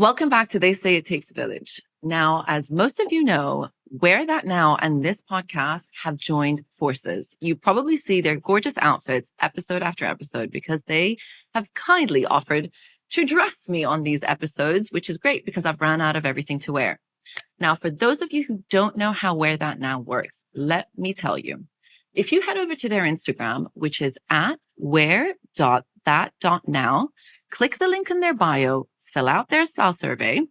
Welcome back to They Say It Takes a Village. Now, as most of you know, Wear That Now and this podcast have joined forces. You probably see their gorgeous outfits episode after episode because they have kindly offered to dress me on these episodes, which is great because I've ran out of everything to wear. Now, for those of you who don't know how Wear That Now works, let me tell you. If you head over to their Instagram, which is at wear.that.now, click the link in their bio, fill out their style survey.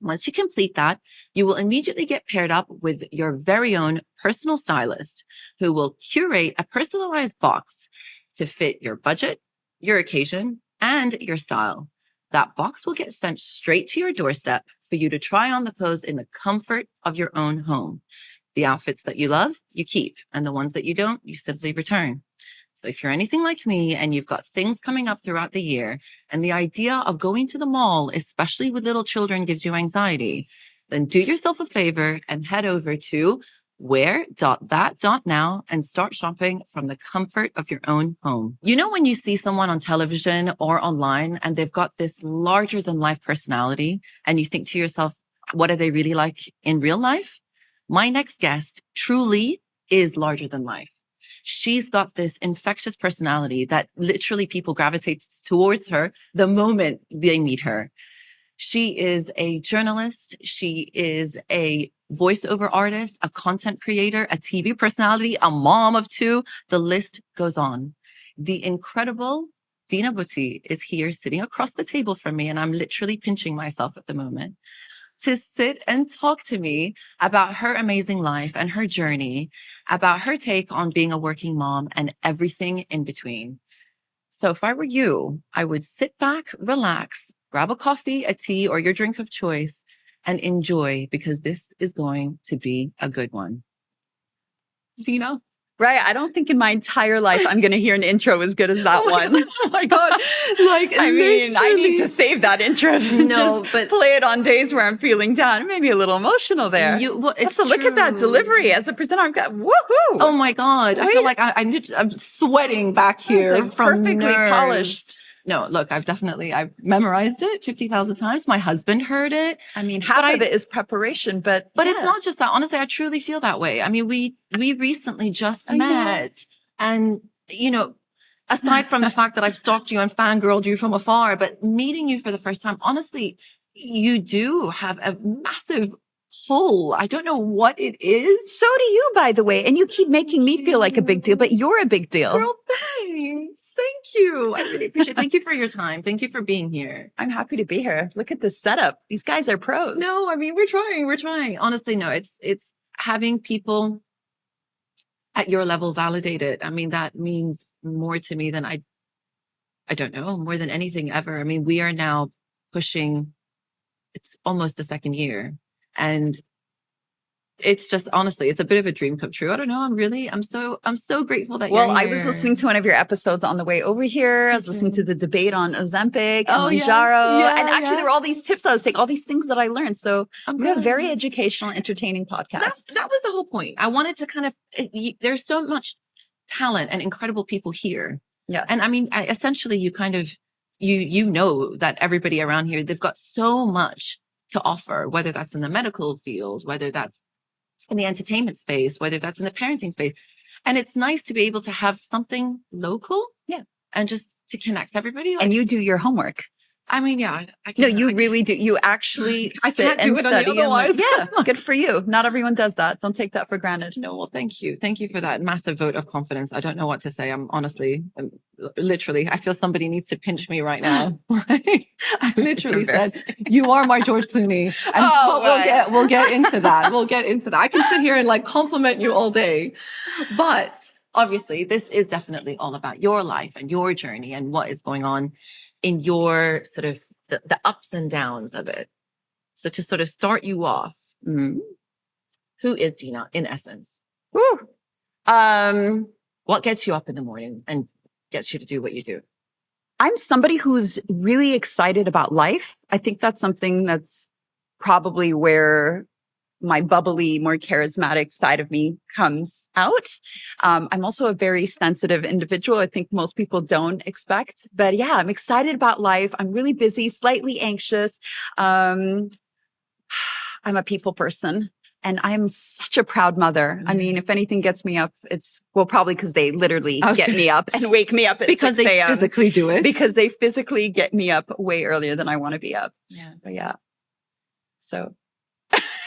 Once you complete that, you will immediately get paired up with your very own personal stylist who will curate a personalized box to fit your budget, your occasion, and your style. That box will get sent straight to your doorstep for you to try on the clothes in the comfort of your own home. The outfits that you love, you keep, and the ones that you don't, you simply return. So if you're anything like me and you've got things coming up throughout the year and the idea of going to the mall, especially with little children, gives you anxiety, then do yourself a favor and head over to wear.that.now and start shopping from the comfort of your own home. You know, when you see someone on television or online and they've got this larger than life personality and you think to yourself, what are they really like in real life? My next guest truly is larger than life. She's got this infectious personality that literally people gravitate towards her the moment they meet her. She is a journalist. She is a voiceover artist, a content creator, a TV personality, a mom of two. The list goes on. The incredible Dina Butti is here sitting across the table from me, and I'm literally pinching myself at the moment to sit and talk to me about her amazing life and her journey, about her take on being a working mom and everything in between. So if I were you, I would sit back, relax, grab a coffee, a tea, or your drink of choice and enjoy, because this is going to be a good one. Dina? Right. I don't think in my entire life I'm going to hear an intro as good as that one. Oh my God. Like, I mean, I need to save that intro and just play it on days where I'm feeling down. Maybe a little emotional there. It's look at that delivery as a presenter. I've got woohoo. Oh my God. I feel like I'm sweating back here like from perfectly nerves. Polished. No, look, I've memorized it 50,000 times. My husband heard it. I mean, half of it is preparation, but it's not just that. Honestly, I truly feel that way. I mean, we recently just met, and you know, aside from the fact that I've stalked you and fangirled you from afar, but meeting you for the first time, honestly, you do have a massive pull. I don't know what it is. So do you, by the way. And you keep making me feel like a big deal, but you're a big deal. Girl, thanks. Thank you. I really appreciate it. Thank you for your time. Thank you for being here. I'm happy to be here. Look at this setup. These guys are pros. No, I mean, we're trying. Honestly, no, it's having people at your level validate it. I mean, that means more to me than I don't know, more than anything ever. I mean, we are now pushing, it's almost the second year. And it's just, honestly, it's a bit of a dream come true. I don't know. I'm so grateful that you're here. Well, I was listening to one of your episodes on the way over here. I was listening to the debate on Ozempic and Mounjaro. Yeah, and actually there were all these tips I was taking, all these things that I learned. So we have a very educational, entertaining podcast. That was the whole point. I wanted to kind of, there's so much talent and incredible people here. Yes. And I mean, essentially you kind of, you know that everybody around here, they've got so much to offer, whether that's in the medical field, whether that's in the entertainment space, whether that's in the parenting space. And it's nice to be able to have something local. Yeah. And just to connect everybody. And you do your homework. I mean, yeah. You really do. You actually I can't do it otherwise. Yeah, good for you. Not everyone does that. Don't take that for granted. No, well, thank you. Thank you for that massive vote of confidence. I don't know what to say. I'm literally, I feel somebody needs to pinch me right now. I literally said, you are my George Clooney. And we'll get into that. We'll get into that. I can sit here and like compliment you all day. But obviously, this is definitely all about your life and your journey and what is going on in your sort of the ups and downs of it. So to sort of start you off, who is Dina in essence? Woo. What gets you up in the morning and gets you to do what you do? I'm somebody who's really excited about life. I think that's something that's probably where my bubbly, more charismatic side of me comes out. I'm also a very sensitive individual. I think most people don't expect, but yeah, I'm excited about life. I'm really busy, slightly anxious. I'm a people person. And I'm such a proud mother. I mean, if anything gets me up, it's, well, probably because they literally get me up and wake me up at 6 a.m. Because they physically do it. Because they physically get me up way earlier than I want to be up. Yeah. But yeah. So.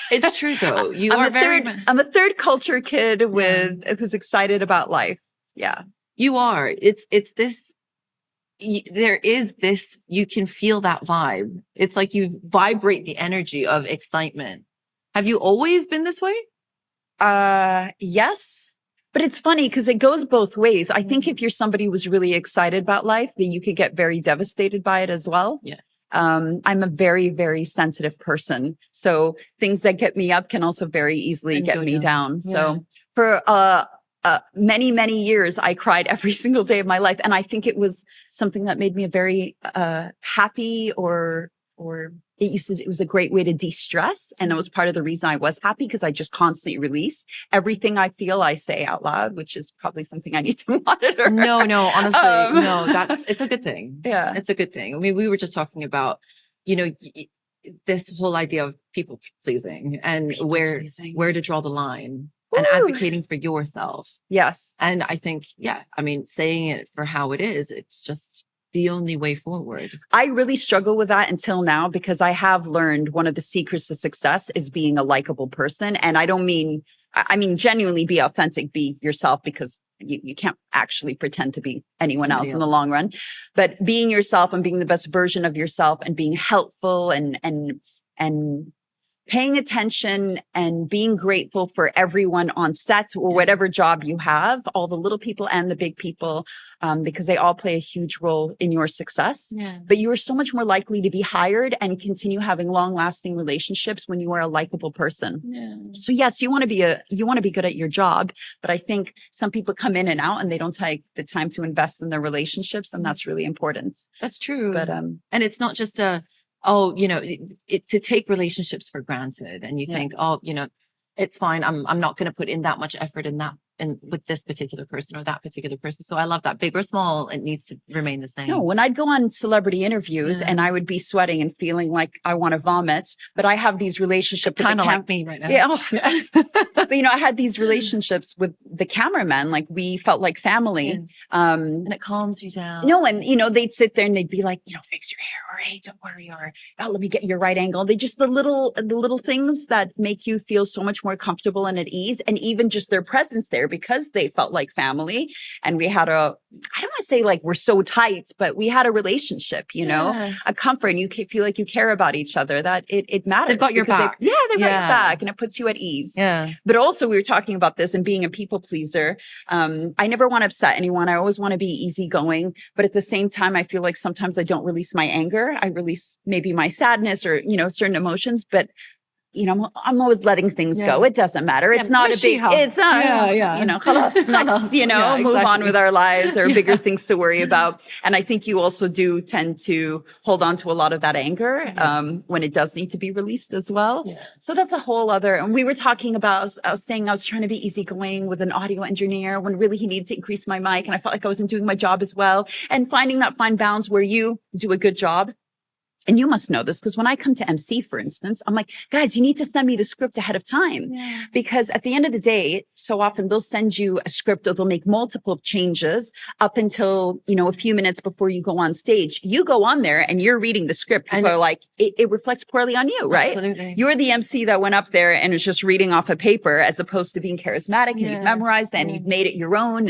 It's true though. I'm a third culture kid who's excited about life. Yeah. You are. It's this. There is this, you can feel that vibe. It's like you vibrate the energy of excitement. Have you always been this way? Yes. But it's funny because it goes both ways. I think if you're somebody who's really excited about life, then you could get very devastated by it as well. Yeah. I'm a very, very sensitive person. So things that get me up can also very easily get me down. Yeah. So for many, many years, I cried every single day of my life. And I think it was something that made me a very happy or it was a great way to de-stress. And it was part of the reason I was happy because I just constantly release everything I feel I say out loud, which is probably something I need to monitor. No, honestly, no, it's a good thing. Yeah. It's a good thing. I mean, we were just talking about, this whole idea of people pleasing and where to draw the line. And advocating for yourself. Yes. And I think, saying it for how it is, it's just the only way forward. I really struggle with that until now because I have learned one of the secrets to success is being a likable person. And I mean genuinely be authentic, be yourself, because you can't actually pretend to be anyone else in the long run. But being yourself and being the best version of yourself and being helpful and paying attention and being grateful for everyone on set or whatever job you have, all the little people and the big people, because they all play a huge role in your success. Yeah. But you are so much more likely to be hired and continue having long-lasting relationships when you are a likable person. Yeah. So yes, you want to be good at your job, but I think some people come in and out and they don't take the time to invest in their relationships, and that's really important. That's true. But and it's not just to take relationships for granted and you think, it's fine. I'm not going to put in that much effort in with this particular person or that particular person. So I love that. Big or small, it needs to remain the same. No, when I'd go on celebrity interviews and I would be sweating and feeling like I want to vomit, but I have these relationships. Kind of like me right now. Yeah. But I had these relationships with the cameraman. Like we felt like family. And it calms you down. No, and they'd sit there and they'd be like, fix your hair, or hey, don't worry, or let me get your right angle. They just the little things that make you feel so much more comfortable and at ease, and even just their presence there because they felt like family. And we had I don't want to say like we're so tight, but we had a relationship, a comfort, and you feel like you care about each other, that it matters. They've got your back. They've got your back, and it puts you at ease. Yeah. But also we were talking about this and being a people pleaser. I never want to upset anyone. I always want to be easygoing, but at the same time, I feel like sometimes I don't release my anger. I release maybe my sadness or, certain emotions, but I'm always letting things go. It doesn't matter. It's not a big, it's not, next, move on with our lives. There are bigger things to worry about. And I think you also do tend to hold on to a lot of that anger, when it does need to be released as well. Yeah. So that's a whole other, and we were talking about, I was saying I was trying to be easygoing with an audio engineer when really he needed to increase my mic. And I felt like I wasn't doing my job as well, and finding that fine balance where you do a good job. And you must know this because when I come to MC, for instance, I'm like, guys, you need to send me the script ahead of time. Yeah. Because at the end of the day, so often they'll send you a script or they'll make multiple changes up until, a few minutes before you go on stage. You go on there and you're reading the script. People are like, it reflects poorly on you, right? Absolutely. You're the MC that went up there and is just reading off a paper as opposed to being charismatic and you've memorized and you've made it your own.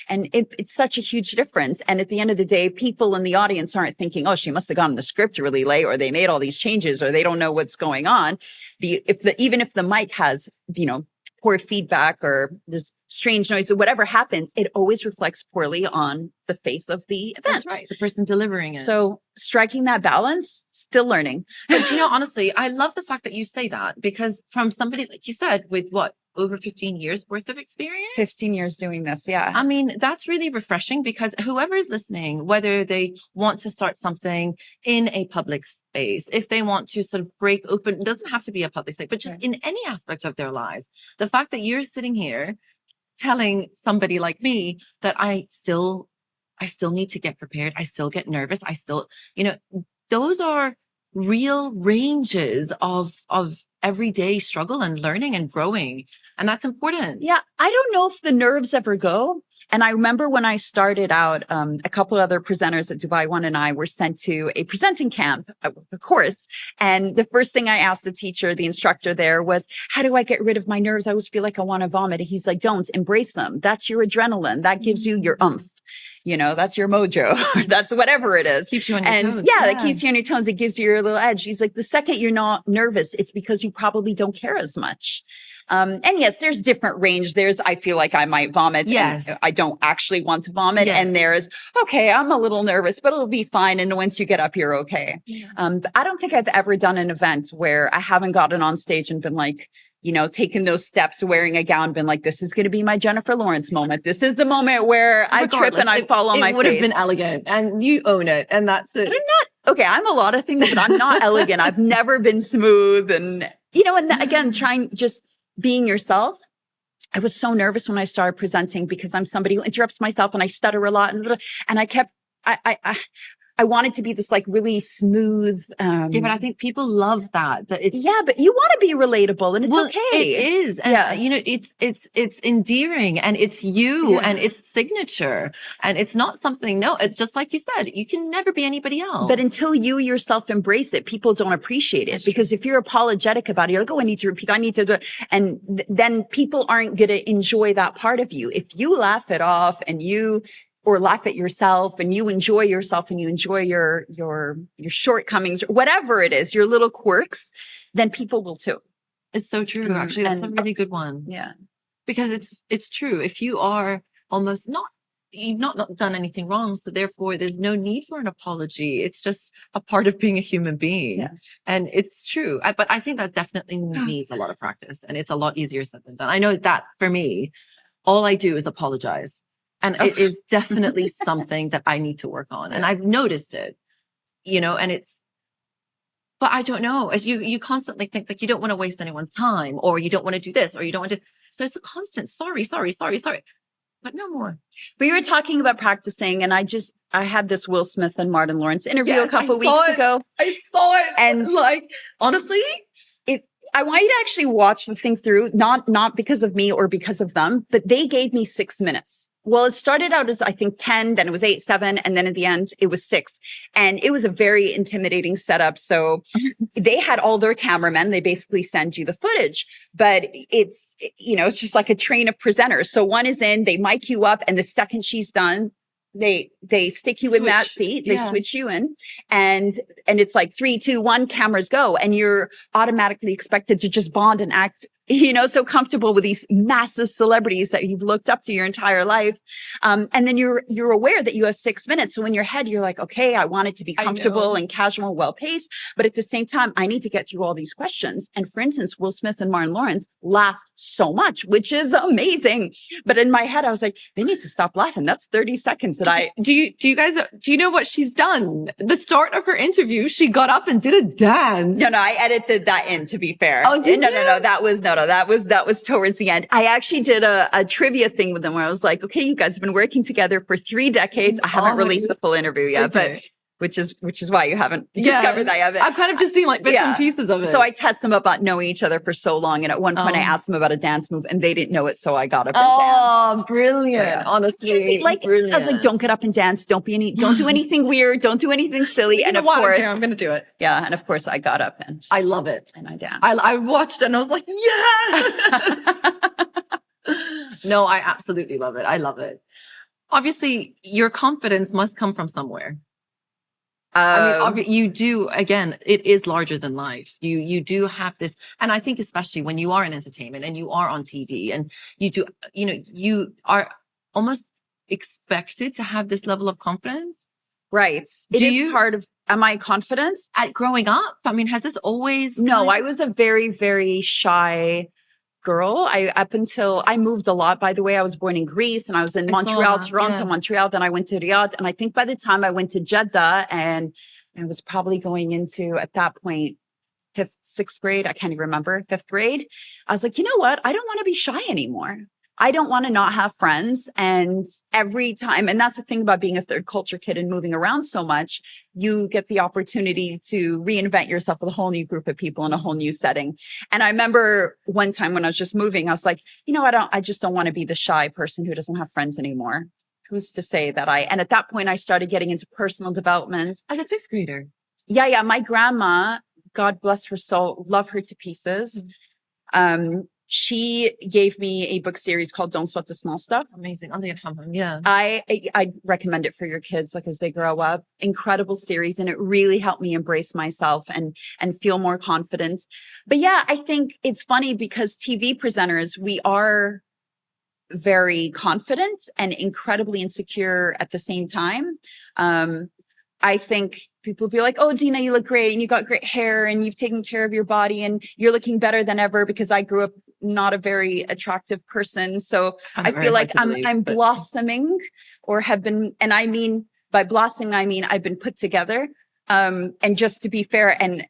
And it's such a huge difference. And at the end of the day, people in the audience aren't thinking, oh, she must have gotten the script really late, or they made all these changes, or they don't know what's going on. Even if the mic has, poor feedback or there's strange noise or whatever happens, it always reflects poorly on the face of the event. That's right. The person delivering it. So striking that balance, still learning. But honestly, I love the fact that you say that, because from somebody, like you said, with over 15 years worth of experience. 15 years doing this. Yeah. I mean, that's really refreshing because whoever is listening, whether they want to start something in a public space, if they want to sort of break open, it doesn't have to be a public space, but just in any aspect of their lives, the fact that you're sitting here telling somebody like me that I still need to get prepared. I still get nervous. I still, those are real ranges of everyday struggle and learning and growing. And that's important. Yeah. I don't know if the nerves ever go. And I remember when I started out, a couple other presenters at Dubai One and I were sent to a presenting camp, a course. And the first thing I asked the teacher, the instructor there was, how do I get rid of my nerves? I always feel like I want to vomit. And he's like, don't embrace them. That's your adrenaline. That gives you your oomph. That's your mojo. That's whatever it is. Keeps you on your toes. Yeah, that keeps you on your toes. It gives you your little edge. He's like, the second you're not nervous, it's because you probably don't care as much. And yes, there's different range. I feel like I might vomit. Yes. I don't actually want to vomit. Yeah. And there's, okay, I'm a little nervous, but it'll be fine. And once you get up, you're okay. Yeah. But I don't think I've ever done an event where I haven't gotten on stage and been like, taking those steps, wearing a gown, been like, this is going to be my Jennifer Lawrence moment. This is the moment where I trip and I fall on my face. It would have been elegant and you own it. And that's it. I'm a lot of things, but I'm not elegant. I've never been smooth. And, again, trying being yourself. I was so nervous when I started presenting because I'm somebody who interrupts myself and I stutter a lot. And I kept, I wanted to be this like really smooth. Yeah, but I think people love that. But you want to be relatable and it's okay. It is. And it's endearing and it's you and it's signature and it's not something, just like you said, you can never be anybody else. But until you yourself embrace it, people don't appreciate it. That's because true. If you're apologetic about it, you're like, oh, I need to repeat, I need to do it. And then people aren't going to enjoy that part of you. If you laugh it off or laugh at yourself and you enjoy yourself and you enjoy your shortcomings, whatever it is, your little quirks, then people will too. It's so true. Mm-hmm. Actually, that's a really good one. Yeah. Because it's true. If you are you've not done anything wrong. So therefore there's no need for an apology. It's just a part of being a human being. Yeah. And it's true. But I think that definitely needs a lot of practice and it's a lot easier said than done. I know that for me, all I do is apologize. And it is definitely something that I need to work on. And I've noticed it, but I don't know. You constantly think like you don't want to waste anyone's time or you don't want to do this or you don't want to. So it's a constant sorry, but no more. But you were talking about practicing and I had this Will Smith and Martin Lawrence interview a couple weeks ago. I saw it. And honestly, I want you to actually watch the thing through, not because of me or because of them, but they gave me 6 minutes. Well, it started out as, I think, 10, then it was 8, 7, and then at the end, it was 6. And it was a very intimidating setup. So they had all their cameramen. They basically send you the footage, but it's just like a train of presenters. So one is in, they mic you up, and the second she's done, they stick you in that seat. They switch you in and it's like 3, 2, 1, cameras go. And you're automatically expected to just bond and act, so comfortable with these massive celebrities that you've looked up to your entire life. And then you're aware that you have 6 minutes. So in your head, you're like, okay, I want it to be comfortable and casual, well paced. But at the same time, I need to get through all these questions. And for instance, Will Smith and Martin Lawrence laughed so much, which is amazing. But in my head, I was like, they need to stop laughing. That's 30 seconds that do you know what she's done? The start of her interview, she got up and did a dance. No, I edited that in, to be fair. Oh, did you? No, that was towards the end. I actually did a trivia thing with them where I was like, okay, you guys have been working together for 3 decades. I haven't released the full interview yet, but which is why you haven't discovered that of it. I've kind of just seen like bits and pieces of it. So I test them about knowing each other for so long. And at one point I asked them about a dance move and they didn't know it. So I got up and danced. Oh, brilliant. Honestly. Brilliant. I was like, don't get up and dance. Don't do anything weird. Don't do anything silly. And of course, I'm going to do it. Yeah. And of course I got up and I love it. And I danced. I watched it and I was like, yes. No, I absolutely love it. I love it. Obviously your confidence must come from somewhere. I mean, you do, again, it is larger than life. You do have this, and I think especially when you are in entertainment and you are on TV and you are almost expected to have this level of confidence. Right. It is part of, am I confident? At growing up? I mean, has this always? No, I was a very, very shy girl. Up until I moved a lot, by the way. I was born in Greece and I was in Montreal, Toronto, Montreal. Then I went to Riyadh. And I think by the time I went to Jeddah, and I was probably going into, at that point, sixth grade. I can't even remember, fifth grade. I was like, you know what? I don't want to be shy anymore. I don't want to not have friends. And every time, and that's the thing about being a third culture kid and moving around so much, you get the opportunity to reinvent yourself with a whole new group of people in a whole new setting. And I remember one time when I was just moving, I was like, you know, I just don't want to be the shy person who doesn't have friends anymore. Who's to say that and at that point I started getting into personal development. As a fifth grader. Yeah. My grandma, God bless her soul, love her to pieces. She gave me a book series called Don't Sweat the Small Stuff. Amazing. Yeah. I recommend it for your kids, like as they grow up. Incredible series. And it really helped me embrace myself and feel more confident. But yeah, I think it's funny because TV presenters, we are very confident and incredibly insecure at the same time. I think people be like, oh, Dina, you look great and you got great hair and you've taken care of your body and you're looking better than ever, because I grew up not a very attractive person. So I feel like I'm blossoming, or have been. And I mean, by blossoming, I mean, I've been put together. And just to be fair, and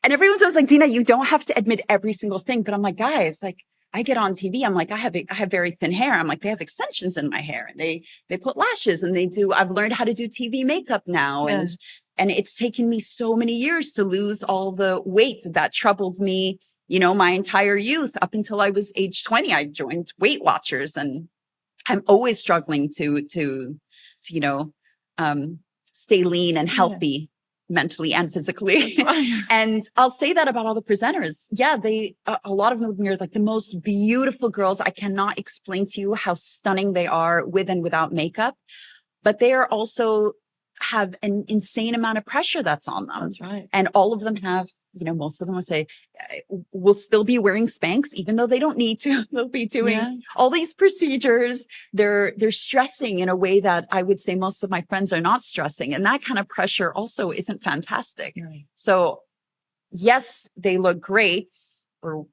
everyone's always like, Dina, you don't have to admit every single thing. But I'm like, guys, like, I get on TV. I'm like, I have very thin hair. I'm like, they have extensions in my hair and they put lashes and I've learned how to do TV makeup now. Yeah. And it's taken me so many years to lose all the weight that troubled me, you know, my entire youth. Up until I was age 20, I joined Weight Watchers, and I'm always struggling to you know, stay lean and healthy. Mentally and physically. And I'll say that about all the presenters. Yeah, a lot of them are like the most beautiful girls. I cannot explain to you how stunning they are with and without makeup, but they are also have an insane amount of pressure that's on them. That's right. And all of them have, you know, most of them will say, will still be wearing Spanx, even though they don't need to. They'll be doing all these procedures. They're stressing in a way that I would say most of my friends are not stressing. And that kind of pressure also isn't fantastic. Right. So yes, they look great, or,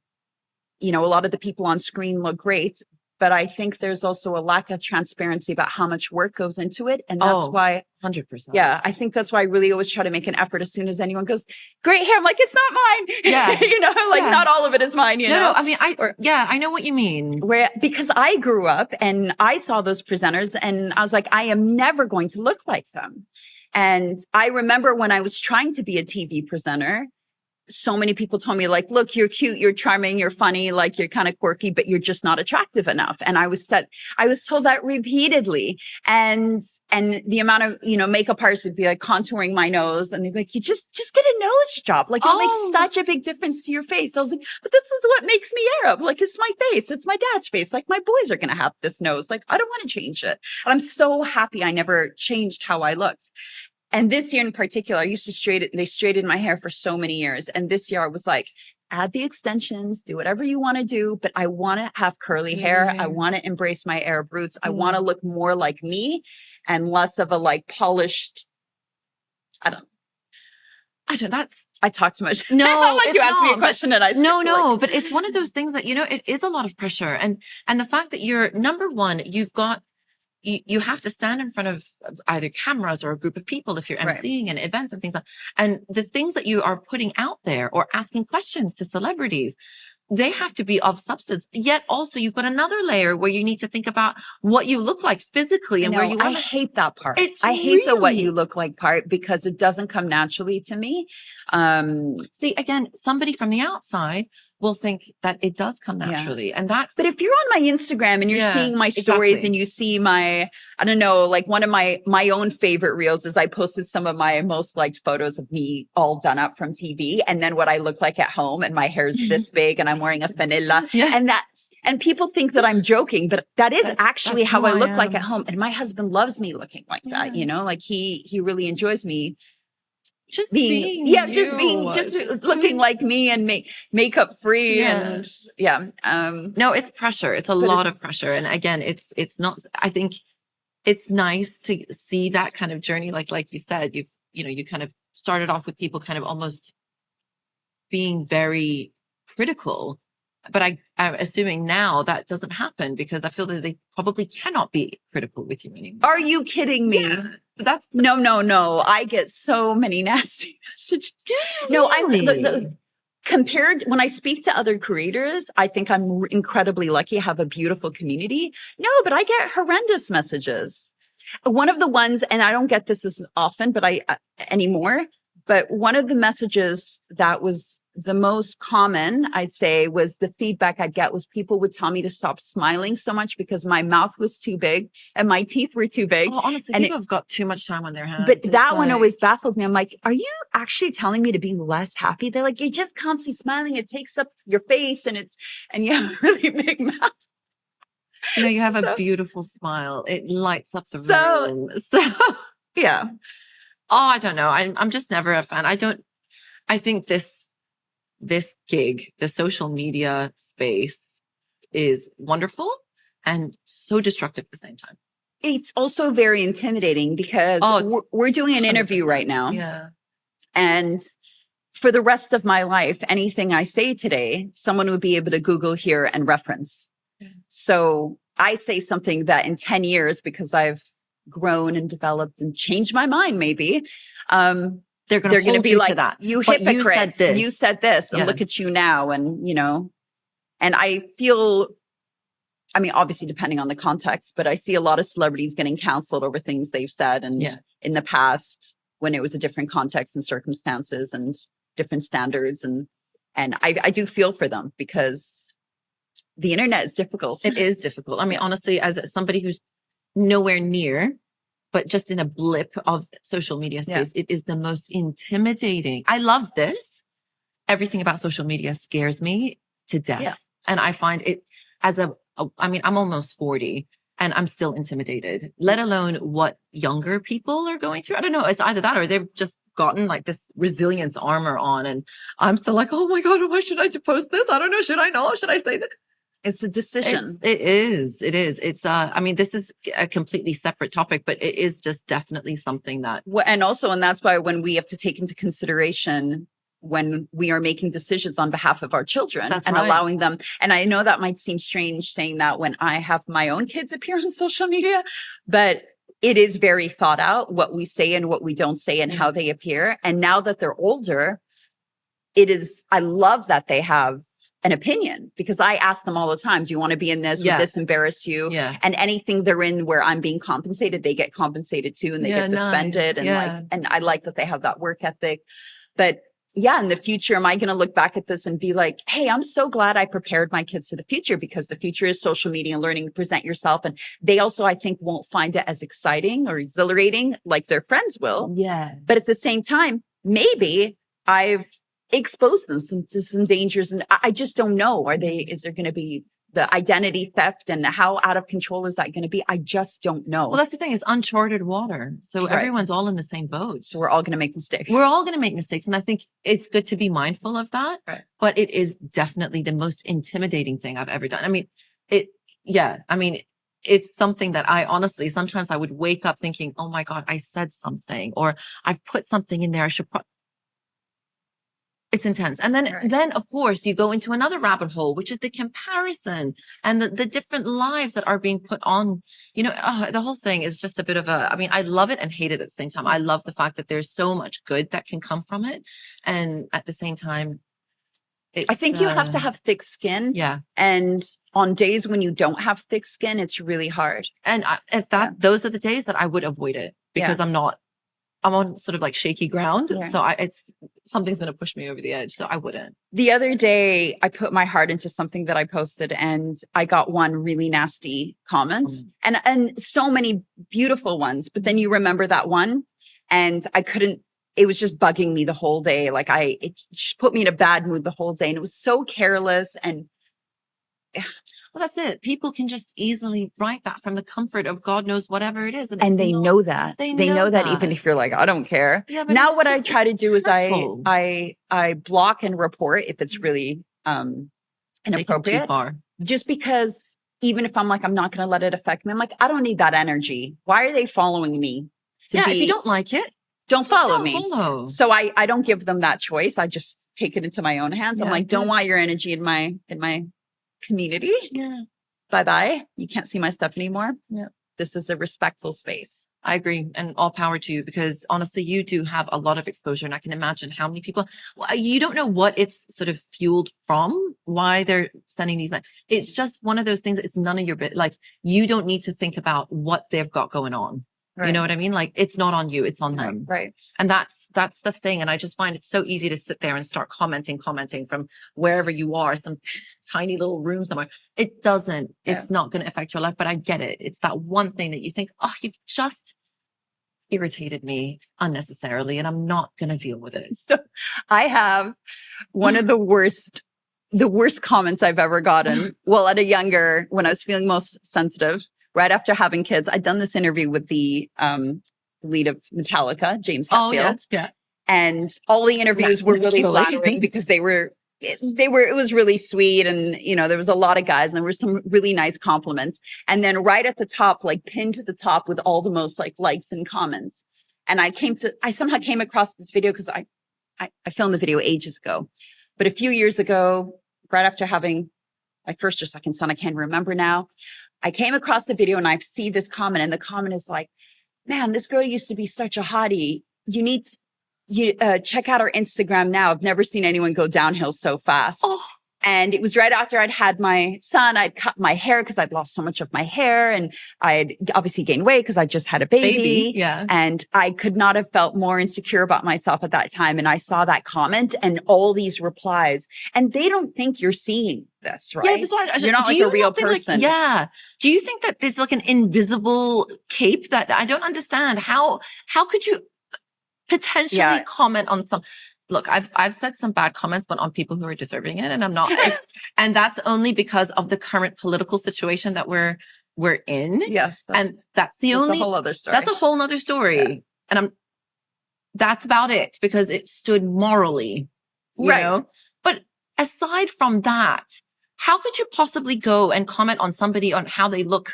you know, a lot of the people on screen look great, but I think there's also a lack of transparency about how much work goes into it. And that's why 100%. Yeah. I think that's why I really always try to make an effort as soon as anyone goes, great hair. I'm like, it's not mine. Yeah. You know, like not all of it is mine, you know? No, I mean, I know what you mean. Because I grew up and I saw those presenters and I was like, I am never going to look like them. And I remember when I was trying to be a TV presenter, so many people told me, like, look, you're cute, you're charming, you're funny, like you're kind of quirky, but you're just not attractive enough. And I was told that repeatedly. And the amount of, you know, makeup artists would be like contouring my nose and they'd be like, you just get a nose job. Like it makes such a big difference to your face. I was like, but this is what makes me Arab. Like it's my face. It's my dad's face. Like my boys are going to have this nose. Like I don't want to change it. And I'm so happy I never changed how I looked. And this year in particular, I used to they straightened my hair for so many years. And this year I was like, add the extensions, do whatever you want to do, but I want to have curly hair. I want to embrace my Arab roots. I want to look more like me and less of a like polished, I talk too much. No, like you asked me a question and I No, but it's one of those things that, you know, it is a lot of pressure. And the fact that you're number one, you have to stand in front of either cameras or a group of people if you're emceeing and events and things like that. And the things that you are putting out there or asking questions to celebrities, they have to be of substance. Yet also you've got another layer where you need to think about what you look like physically and where you want. I hate that part. I hate the what you look like part because it doesn't come naturally to me. See, again, somebody from the outside will think that it does come naturally. And but if you're on my Instagram and you're seeing my stories and you see my, I don't know, like one of my own favorite reels is I posted some of my most liked photos of me all done up from TV. And then what I look like at home and my hair is this big and I'm wearing a fanilla and people think that I'm joking, but that's actually how I look like at home. And my husband loves me looking like that, you know, like he really enjoys me. Just looking like me and makeup free and no, it's pressure. It's a lot of pressure. And again, it's not, I think it's nice to see that kind of journey. Like you said, you kind of started off with people kind of almost being very critical but I'm assuming now that doesn't happen because I feel that they probably cannot be critical with you anymore. Are you kidding me? Yeah, but that's no. I get so many nasty messages. No, I'm compared when I speak to other creators, I think I'm incredibly lucky. I have a beautiful community. No, but I get horrendous messages. One of the ones, and I don't get this as often, but anymore. But one of the messages that was the most common, I'd say, was the feedback I'd get was people would tell me to stop smiling so much because my mouth was too big and my teeth were too big. Oh, honestly, people have got too much time on their hands. But that one always baffled me. I'm like, are you actually telling me to be less happy? They're like, you're just constantly smiling. It takes up your face and you have a really big mouth. You have a beautiful smile. It lights up the room. So yeah. Oh, I don't know. I'm just never a fan. I think this gig, the social media space is wonderful and so destructive at the same time. It's also very intimidating because we're doing an 100%. Interview right now. Yeah. And for the rest of my life, anything I say today, someone would be able to Google here and reference. Yeah. So I say something that in 10 years, because I've grown and developed and changed my mind, maybe they're going to be like, that. You hypocrite, you said this and look at you now. And and I feel, I mean, obviously depending on the context, but I see a lot of celebrities getting canceled over things they've said and in the past when it was a different context and circumstances and different standards, and I do feel for them because the internet is difficult. It is difficult. I mean, honestly, as somebody who's nowhere near, but just in a blip of social media space, it is the most intimidating. I love this. Everything about social media scares me to death. Yeah. And I find it I mean, I'm almost 40 and I'm still intimidated, let alone what younger people are going through. I don't know. It's either that or they've just gotten like this resilience armor on. And I'm still like, oh my God, why should I post this? I don't know. Should I know? Should I say that? It's a decision. It is. It's, I mean, this is a completely separate topic, but it is just definitely something that. And that's why when we have to take into consideration when we are making decisions on behalf of our children allowing them. And I know that might seem strange saying that when I have my own kids appear on social media, but it is very thought out what we say and what we don't say and how they appear. And now that they're older, I love that they have an opinion because I ask them all the time, do you want to be in this? Would this embarrass you? Yeah. And anything they're in where I'm being compensated, they get compensated too and they get suspended. And and I like that they have that work ethic. But in the future, am I going to look back at this and be like, hey, I'm so glad I prepared my kids for the future because the future is social media and learning to present yourself. And they also, I think, won't find it as exciting or exhilarating like their friends will. Yeah. But at the same time, maybe I've exposed them to some dangers. And I just don't know. Is there going to be the identity theft and how out of control is that going to be? I just don't know. Well, that's the thing. It's uncharted water. So everyone's all in the same boat. So we're all going to make mistakes. We're all going to make mistakes. And I think it's good to be mindful of that. Right. But it is definitely the most intimidating thing I've ever done. I mean, it's something that I honestly, sometimes I would wake up thinking, oh my God, I said something or I've put something in there. I should It's intense. And then of course you go into another rabbit hole, which is the comparison and the different lives that are being put on, the whole thing is just a bit of I love it and hate it at the same time. I love the fact that there's so much good that can come from it. And at the same time, I think you have to have thick skin. Yeah. And on days when you don't have thick skin, it's really hard. And those are the days that I would avoid it because I'm on sort of like shaky ground. Yeah. So something's going to push me over the edge. So I wouldn't. The other day I put my heart into something that I posted and I got one really nasty comment and so many beautiful ones. But then you remember that one and it was just bugging me the whole day. Like it just put me in a bad mood the whole day. And it was so careless and well, that's it. People can just easily write that from the comfort of God knows whatever it is. And they know that. They know that even if you're like, I don't care. Yeah, now what I try to do is I block and report if it's really inappropriate. Too far. Just because even if I'm like, I'm not going to let it affect me. I'm like, I don't need that energy. Why are they following me? If you don't like it, don't follow me. Follow. So I don't give them that choice. I just take it into my own hands. I'm like, don't want your energy in my community. Yeah. Bye-bye. You can't see my stuff anymore. Yeah. This is a respectful space. I agree. And all power to you, because honestly, you do have a lot of exposure, and I can imagine how many people, you don't know what it's sort of fueled from, why they're sending these. It's just one of those things. It's none of your bit. Like, you don't need to think about what they've got going on. Right. You know what I mean? Like, it's not on you, it's on them. Right. And that's the thing. And I just find it so easy to sit there and start commenting from wherever you are, some tiny little room somewhere. It doesn't, it's not going to affect your life, but I get it. It's that one thing that you think, oh, you've just irritated me unnecessarily, and I'm not going to deal with it. So I have one of the worst comments I've ever gotten. Well, when I was feeling most sensitive, right after having kids, I'd done this interview with the lead of Metallica, James Hetfield. Yeah. And all the interviews were really flattering because it was really sweet. And, there was a lot of guys and there were some really nice compliments. And then right at the top, like pinned to the top with all the most likes and comments. And I somehow came across this video because I filmed the video ages ago, but a few years ago, right after having my first or second son, I can't remember now, I came across the video and I see this comment, and the comment is like, man, this girl used to be such a hottie. You check out her Instagram now. I've never seen anyone go downhill so fast. Oh. And it was right after I'd had my son. I'd cut my hair because I'd lost so much of my hair, and I'd obviously gained weight because I just had a baby. Yeah. And I could not have felt more insecure about myself at that time. And I saw that comment and all these replies, and they don't think you're seeing this, right? Yeah, you're not like a real person. Do you think that there's like an invisible cape that I don't understand? How could you potentially comment on some? Look, I've said some bad comments, but on people who are deserving it, and I'm not. And that's only because of the current political situation that we're in. Yes, and that's a whole other story. That's a whole other story, and that's about it, because it stood morally, you know. But aside from that, how could you possibly go and comment on somebody on how they look?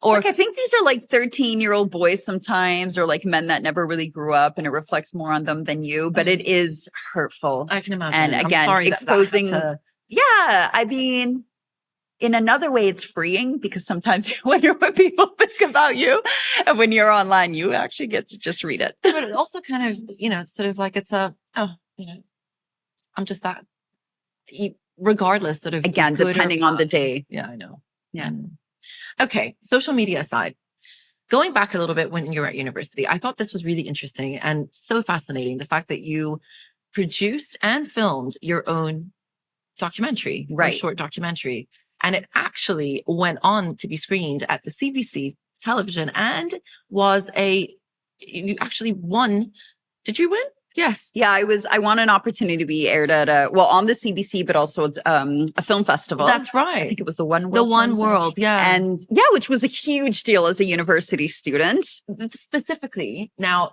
Or I think these are like 13-year-old boys sometimes, or like men that never really grew up, and it reflects more on them than you, but it is hurtful. I can imagine. And again, exposing. I mean, in another way, it's freeing, because sometimes you wonder what people think about you. And when you're online, you actually get to just read it. But it also kind of, sort of like it's I'm just that, regardless, sort of. Again, depending on the day. Yeah, I know. Yeah. Okay, social media aside, going back a little bit when you were at university, I thought this was really interesting and so fascinating. The fact that you produced and filmed your own documentary, short documentary, and it actually went on to be screened at the CBC television and you actually won. Did you win? Yes. Yeah, I won an opportunity to be aired at on the CBC, but also a film festival. That's right. I think it was the One World. The One World, yeah. And which was a huge deal as a university student. Specifically, now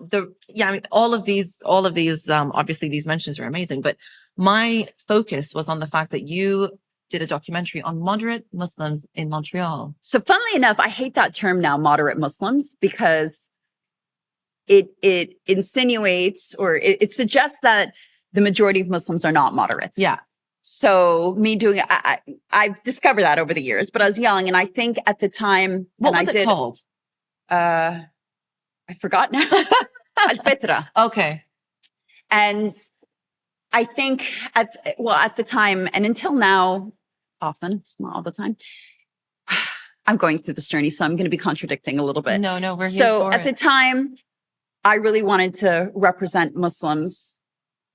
all of these, obviously these mentions are amazing, but my focus was on the fact that you did a documentary on moderate Muslims in Montreal. So funnily enough, I hate that term now, moderate Muslims, because it insinuates, or it suggests that the majority of Muslims are not moderates. Yeah. So me doing it, I've discovered that over the years, but I was young, and I think at the time, what was it called? I forgot now. Al-Fitra. Okay. And I think at the time and until now, often, it's not all the time, I'm going through this journey, so I'm going to be contradicting a little bit. No, we're here so at the time, I really wanted to represent Muslims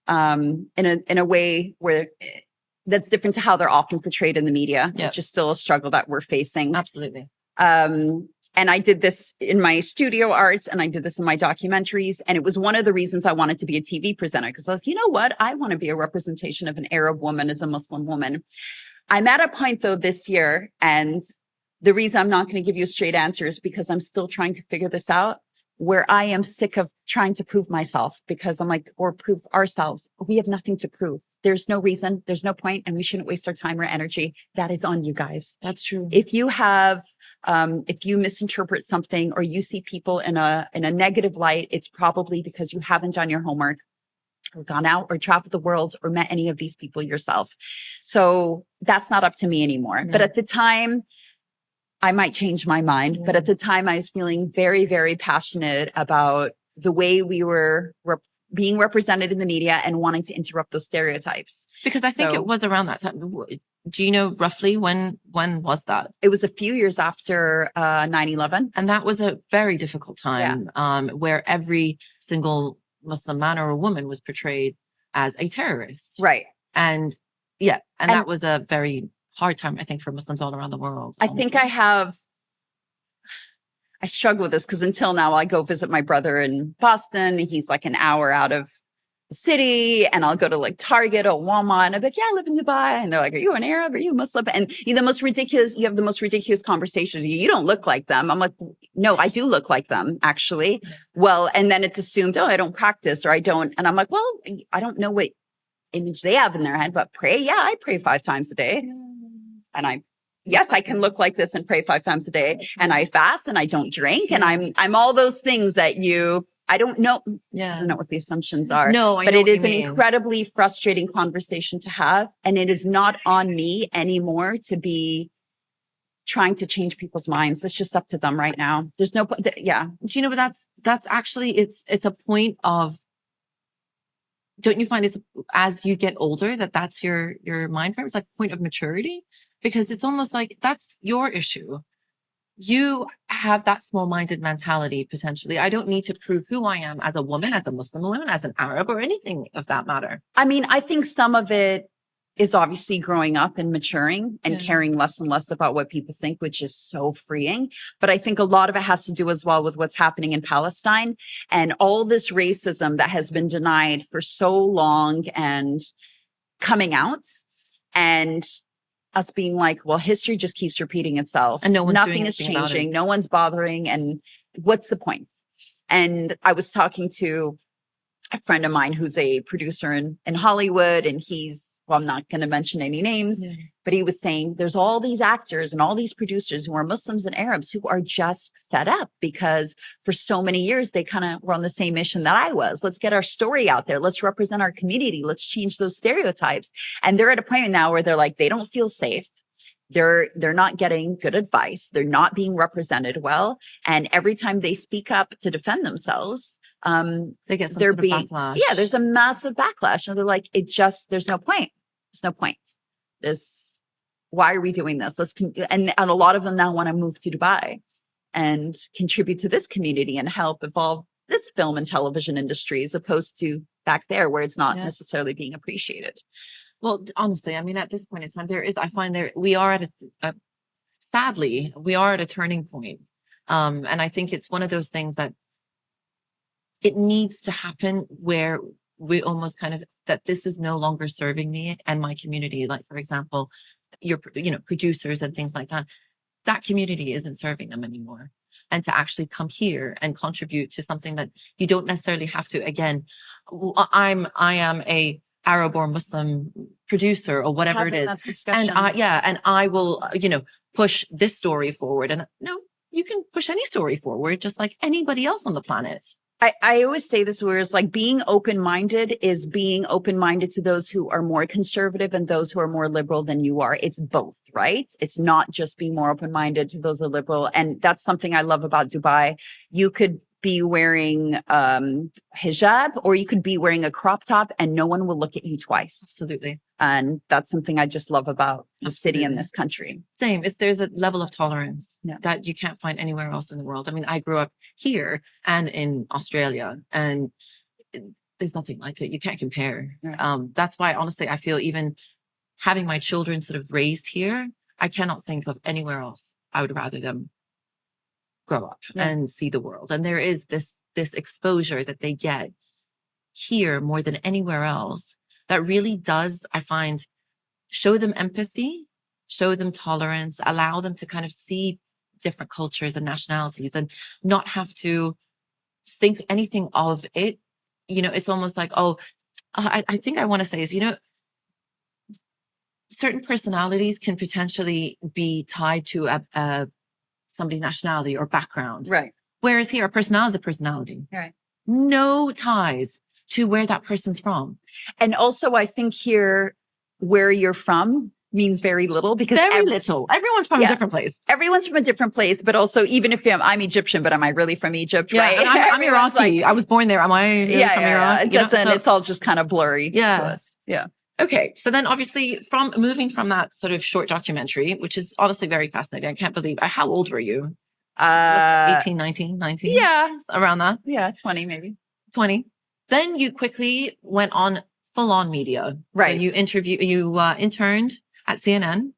in a way where that's different to how they're often portrayed in the media, which is still a struggle that we're facing. Absolutely. And I did this in my studio arts, and I did this in my documentaries. And it was one of the reasons I wanted to be a TV presenter, because I was, you know what? I want to be a representation of an Arab woman as a Muslim woman. I'm at a point, though, this year, and the reason I'm not going to give you a straight answer is because I'm still trying to figure this out, where I am sick of trying to prove myself because I'm like, or prove ourselves. We have nothing to prove. There's no reason, there's no point, and we shouldn't waste our time or energy. That is on you guys. That's true. If you have, if you misinterpret something or you see people in a negative light, it's probably because you haven't done your homework or gone out or traveled the world or met any of these people yourself. So that's not up to me anymore. Yeah. But at the time, I might change my mind, but at the time I was feeling very, very passionate about the way we were being represented in the media and wanting to interrupt those stereotypes. Because I think it was around that time. Do you know roughly when was that? It was a few years after 9/11. And that was a very difficult time where every single Muslim man or a woman was portrayed as a terrorist. Right. And that was a very hard time, I think, for Muslims all around the world. I think I struggle with this because until now I go visit my brother in Boston. He's like an hour out of the city, and I'll go to like Target or Walmart and I'm like, yeah, I live in Dubai. And they're like, are you an Arab? Are you a Muslim? And you have the most ridiculous conversations. You don't look like them. I'm like, no, I do look like them actually. Well, and then it's assumed, oh, I don't practice or I don't. And I'm like, well, I don't know what image they have in their head, but pray. Yeah, I pray 5 times a day. And I can look like this and pray 5 times a day, and I fast and I don't drink, and I'm all those things that I don't know. Yeah. I don't know what the assumptions are. No, but it is an incredibly frustrating conversation to have. And it is not on me anymore to be trying to change people's minds. It's just up to them right now. There's no, Do you know, but that's actually, it's a point of, don't you find it's as you get older that's your mind frame? It's like a point of maturity, because it's almost like that's your issue. You have that small-minded mentality potentially. I don't need to prove who I am as a woman, as a Muslim woman, as an Arab, or anything of that matter. I mean, I think some of it is obviously growing up and maturing and caring less and less about what people think, which is so freeing. But I think a lot of it has to do as well with what's happening in Palestine and all this racism that has been denied for so long and coming out, and us being like, well, history just keeps repeating itself. And nothing is changing. No one's bothering. And what's the point? And I was talking to a friend of mine who's a producer in Hollywood, and I'm not going to mention any names, but he was saying there's all these actors and all these producers who are Muslims and Arabs who are just fed up because for so many years, they kind of were on the same mission that I was. Let's get our story out there. Let's represent our community. Let's change those stereotypes. And they're at a point now where they're like, they don't feel safe. They're not getting good advice. They're not being represented well. And every time they speak up to defend themselves, they get some backlash. Yeah, there's a massive backlash. And they're like, there's no point. There's no point. Why are we doing this? And a lot of them now want to move to Dubai and contribute to this community and help evolve this film and television industry, as opposed to back there where it's not necessarily being appreciated. Well, honestly, I mean, at this point in time, we are at sadly, we are at a turning point. And I think it's one of those things that it needs to happen where we almost kind of, that this is no longer serving me and my community. Like, for example, producers and things like that, that community isn't serving them anymore. And to actually come here and contribute to something that you don't necessarily have to, again, I am a Arab or Muslim producer or whatever it is. And I will, push this story forward. And no, you can push any story forward, just like anybody else on the planet. I always say this, where it's like being open-minded is being open-minded to those who are more conservative and those who are more liberal than you are. It's both, right? It's not just being more open-minded to those who are liberal. And that's something I love about Dubai. You could be wearing hijab, or you could be wearing a crop top and no one will look at you twice. Absolutely. And that's something I just love about the city and this country. Same. There's a level of tolerance that you can't find anywhere else in the world. I mean, I grew up here and in Australia, and there's nothing like it. You can't compare. Right. That's why, honestly, I feel even having my children sort of raised here, I cannot think of anywhere else I would rather them grow up and see the world. And there is this exposure that they get here more than anywhere else that really does, I find, show them empathy, show them tolerance, allow them to kind of see different cultures and nationalities and not have to think anything of it. You know, it's almost like, I think I want to say is, you know, certain personalities can potentially be tied to somebody's nationality or background. Right. Whereas here, a personality is a personality. Right. No ties to where that person's from. And also, I think here, where you're from means very little because little. Everyone's from a different place. Everyone's from a different place, but also even if I'm Egyptian, but am I really from Egypt? Yeah, right? And I'm Iraqi. I was born there. Am I really from Iraq? It doesn't. It's all just kind of blurry to us. Yeah. Okay. So then obviously moving from that sort of short documentary, which is honestly very fascinating. I can't believe, how old were you? 18, 19? Yeah. Around that? Yeah, 20 maybe. 20. Then you quickly went on full on media. Right. So you interned at CNN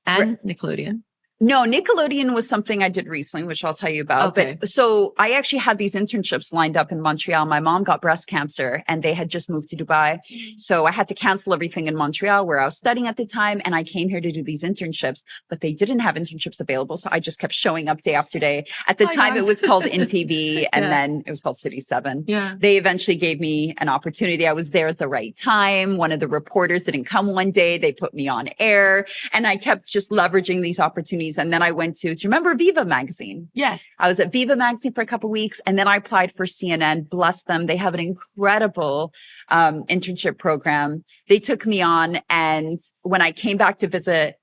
and Nickelodeon. No, Nickelodeon was something I did recently, which I'll tell you about. Okay. But so I actually had these internships lined up in Montreal. My mom got breast cancer and they had just moved to Dubai. So I had to cancel everything in Montreal where I was studying at the time. And I came here to do these internships, but they didn't have internships available. So I just kept showing up day after day. At the time, it was called MTV and then it was called City 7. Yeah. They eventually gave me an opportunity. I was there at the right time. One of the reporters didn't come one day. They put me on air and I kept just leveraging these opportunities. And then I went do you remember Viva magazine? Yes. I was at Viva magazine for a couple of weeks and then I applied for CNN. Bless them. They have an incredible internship program. They took me on. And when I came back to visit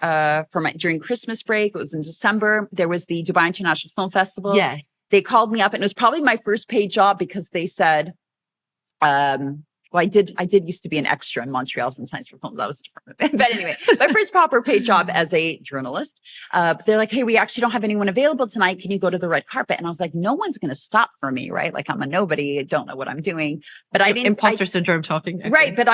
during Christmas break, it was in December, there was the Dubai International Film Festival. Yes. They called me up and it was probably my first paid job because they said, well, I did used to be an extra in Montreal sometimes for films. That was different. But anyway, my first proper paid job as a journalist. But they're like, hey, we actually don't have anyone available tonight. Can you go to the red carpet? And I was like, no one's going to stop for me, right? Like I'm a nobody. I don't know what I'm doing. But I didn't. Imposter syndrome talking. Okay. Right. But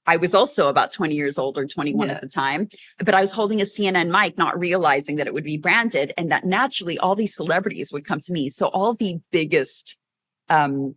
I was also about 20 years old or 21 at the time, but I was holding a CNN mic, not realizing that it would be branded and that naturally all these celebrities would come to me. So all the biggest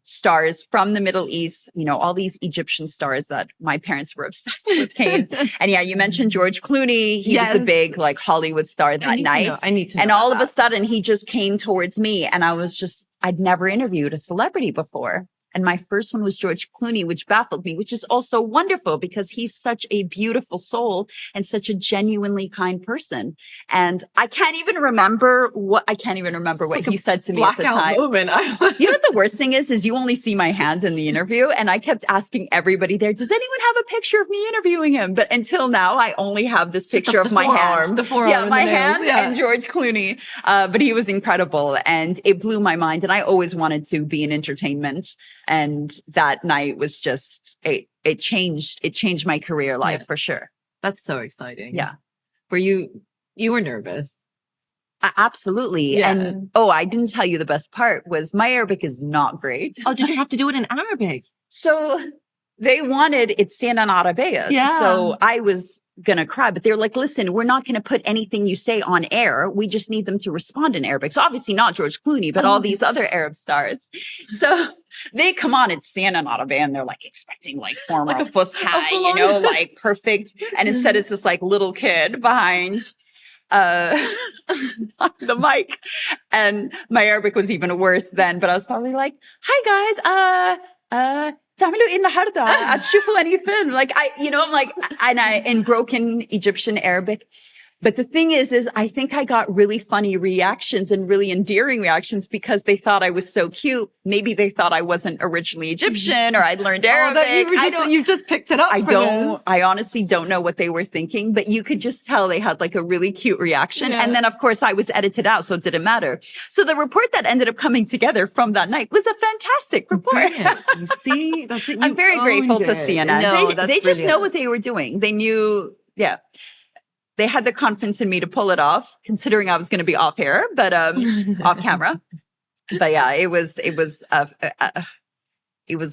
stars from the Middle East, you know, all these Egyptian stars that my parents were obsessed with came. And yeah, you mentioned George Clooney. He was a big like Hollywood star that night. I need to know. And all of a sudden he just came towards me and I'd never interviewed a celebrity before. And my first one was George Clooney, which baffled me, which is also wonderful because he's such a beautiful soul and such a genuinely kind person. And I can't even remember what he said to me at the time. Moment. You know what the worst thing is you only see my hand in the interview. And I kept asking everybody there, does anyone have a picture of me interviewing him? But until now, I only have this picture of my hand. The forearm. Yeah, my hand and George Clooney. But he was incredible and it blew my mind. And I always wanted to be in entertainment. And that night was just, it changed my career life for sure. That's so exciting. Yeah. Were you were nervous? Absolutely. Yeah. And I didn't tell you the best part was my Arabic is not great. Oh, did you have to do it in Arabic? So they wanted it's CNN Arabia. Yeah. So I was going to cry, but they're like, listen, we're not going to put anything you say on air. We just need them to respond in Arabic. So obviously not George Clooney, but all these other Arab stars. So they come on, it's CNN Arabia and they're like expecting like formal like a fusha, you know, like perfect. And instead it's this like little kid behind the mic. And my Arabic was even worse then, but I was probably like, hi guys, تعملوا إيه النهاردة؟ هتشوفوا any film? Like I'm like, in broken Egyptian Arabic. But the thing is I think I got really funny reactions and really endearing reactions because they thought I was so cute. Maybe they thought I wasn't originally Egyptian or I'd learned Arabic. You just picked it up. I honestly don't know what they were thinking, but you could just tell they had like a really cute reaction. Yeah. And then of course I was edited out, so it didn't matter. So the report that ended up coming together from that night was a fantastic report. You see, that's it. I'm very grateful to CNN. No, they just know what they were doing. They knew, they had the confidence in me to pull it off, considering I was going to be off air, but off camera. But yeah, it was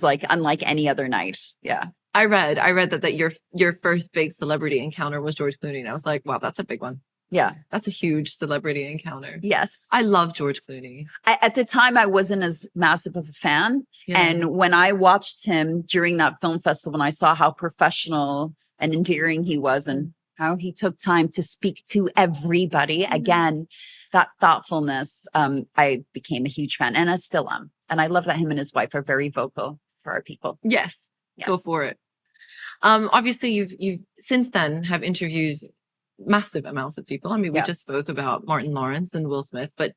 like unlike any other night. Yeah. I read that your first big celebrity encounter was George Clooney. And I was like, wow, that's a big one. Yeah. That's a huge celebrity encounter. Yes. I love George Clooney. At the time, I wasn't as massive of a fan. Yeah. And when I watched him during that film festival and I saw how professional and endearing he was and how he took time to speak to everybody. Again, that thoughtfulness, I became a huge fan, and I still am. And I love that him and his wife are very vocal for our people. Yes. Go for it. Obviously you've since then have interviewed massive amounts of people. I mean, we just spoke about Martin Lawrence and Will Smith, but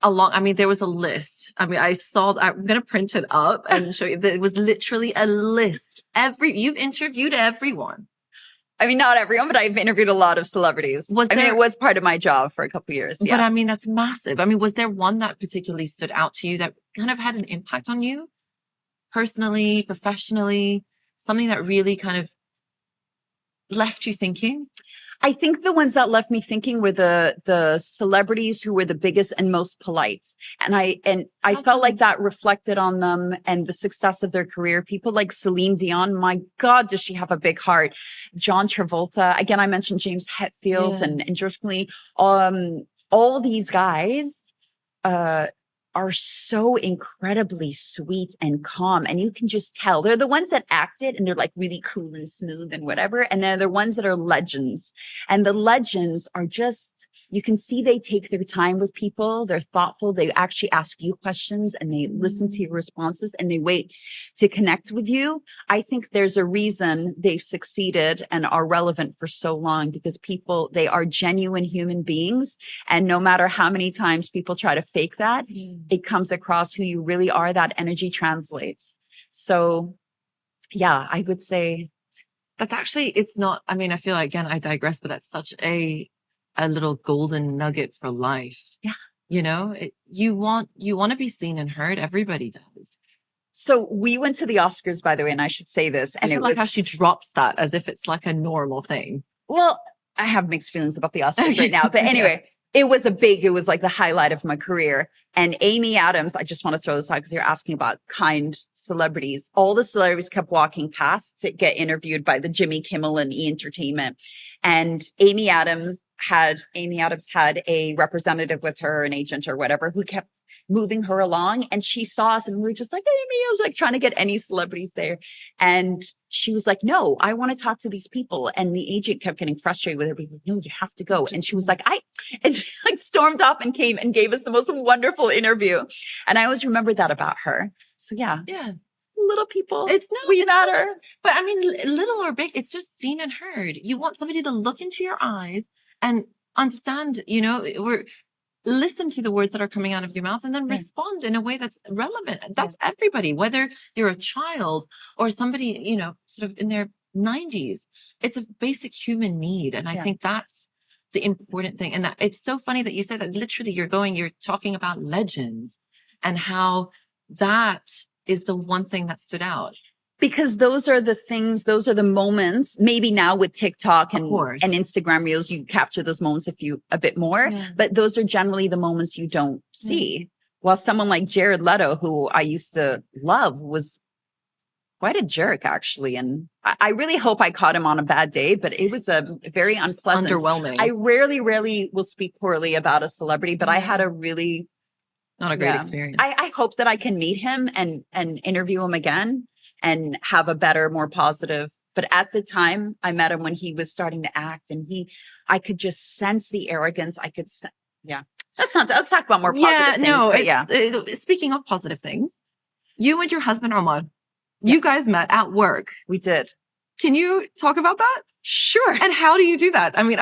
there was a list. I mean, I'm going to print it up and show you that it was literally a list. You've interviewed everyone. I mean, not everyone, but I've interviewed a lot of celebrities. It was part of my job for a couple of years. Yes. But I mean, that's massive. I mean, was there one that particularly stood out to you that kind of had an impact on you personally, professionally, something that really kind of left you thinking? I think the ones that left me thinking were the celebrities who were the biggest and most polite. And I felt like that reflected on them and the success of their career. People like Celine Dion, my God, does she have a big heart? John Travolta. Again, I mentioned James Hetfield and George Clooney. All these guys, are so incredibly sweet and calm. And you can just tell they're the ones that acted and they're like really cool and smooth and whatever. And they're the ones that are legends. And the legends are just, you can see they take their time with people. They're thoughtful. They actually ask you questions and they listen to your responses and they wait to connect with you. I think there's a reason they've succeeded and are relevant for so long because they are genuine human beings. And no matter how many times people try to fake that, it comes across who you really are. That energy translates. So yeah, I would say that's actually, it's not, I mean, I feel like, again, I digress, but that's such a little golden nugget for life. Yeah. You know, you want to be seen and heard. Everybody does. So we went to the Oscars, by the way, and I should say this. And I feel like how she drops that as if it's like a normal thing. Well, I have mixed feelings about the Oscars right now, but anyway. It was like the highlight of my career. And Amy Adams, I just want to throw this out because you're asking about kind celebrities. All the celebrities kept walking past to get interviewed by the Jimmy Kimmel and E! Entertainment. And Amy Adams had a representative with her, an agent or whatever, who kept moving her along. And she saw us and we were just like, Amy, I was like trying to get any celebrities there. And she was like, no, I want to talk to these people. And the agent kept getting frustrated with her. Like, no, you have to go. And she was like, and she like stormed off and came and gave us the most wonderful interview. And I always remember that about her. So yeah. Yeah. Little people. We matter. But I mean, little or big, it's just seen and heard. You want somebody to look into your eyes and understand, listen to the words that are coming out of your mouth and then respond in a way that's relevant. That's everybody, whether you're a child or somebody, sort of in their 90s. It's a basic human need. And I think that's the important thing. And that it's so funny that you said that literally you're talking about legends and how that is the one thing that stood out. Because those are the moments, maybe now with TikTok and Instagram Reels, you capture those moments a bit more, but those are generally the moments you don't see. While someone like Jared Leto, who I used to love, was quite a jerk actually. And I really hope I caught him on a bad day, but it was a very unpleasant. Underwhelming. I rarely will speak poorly about a celebrity, but I had a really not a great experience. I hope that I can meet him and interview him again and have a better, more positive. But at the time I met him when he was starting to act and I could just sense the arrogance. Let's talk about more positive things. Speaking of positive things, you and your husband, Ahmad, you guys met at work. We did. Can you talk about that? Sure. And how do you do that? I mean,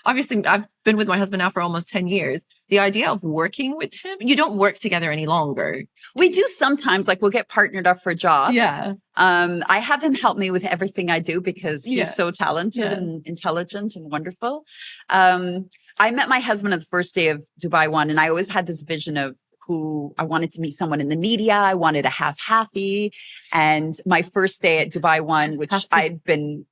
obviously I've been with my husband now for almost 10 years. The idea of working with him, you don't work together any longer. We do sometimes, like we'll get partnered up for jobs. Yeah. I have him help me with everything I do because he's so talented and intelligent and wonderful. I met my husband on the first day of Dubai One, and I always had this vision of who I wanted to meet someone in the media. I wanted to have Happy. And my first day at Dubai One, which I'd been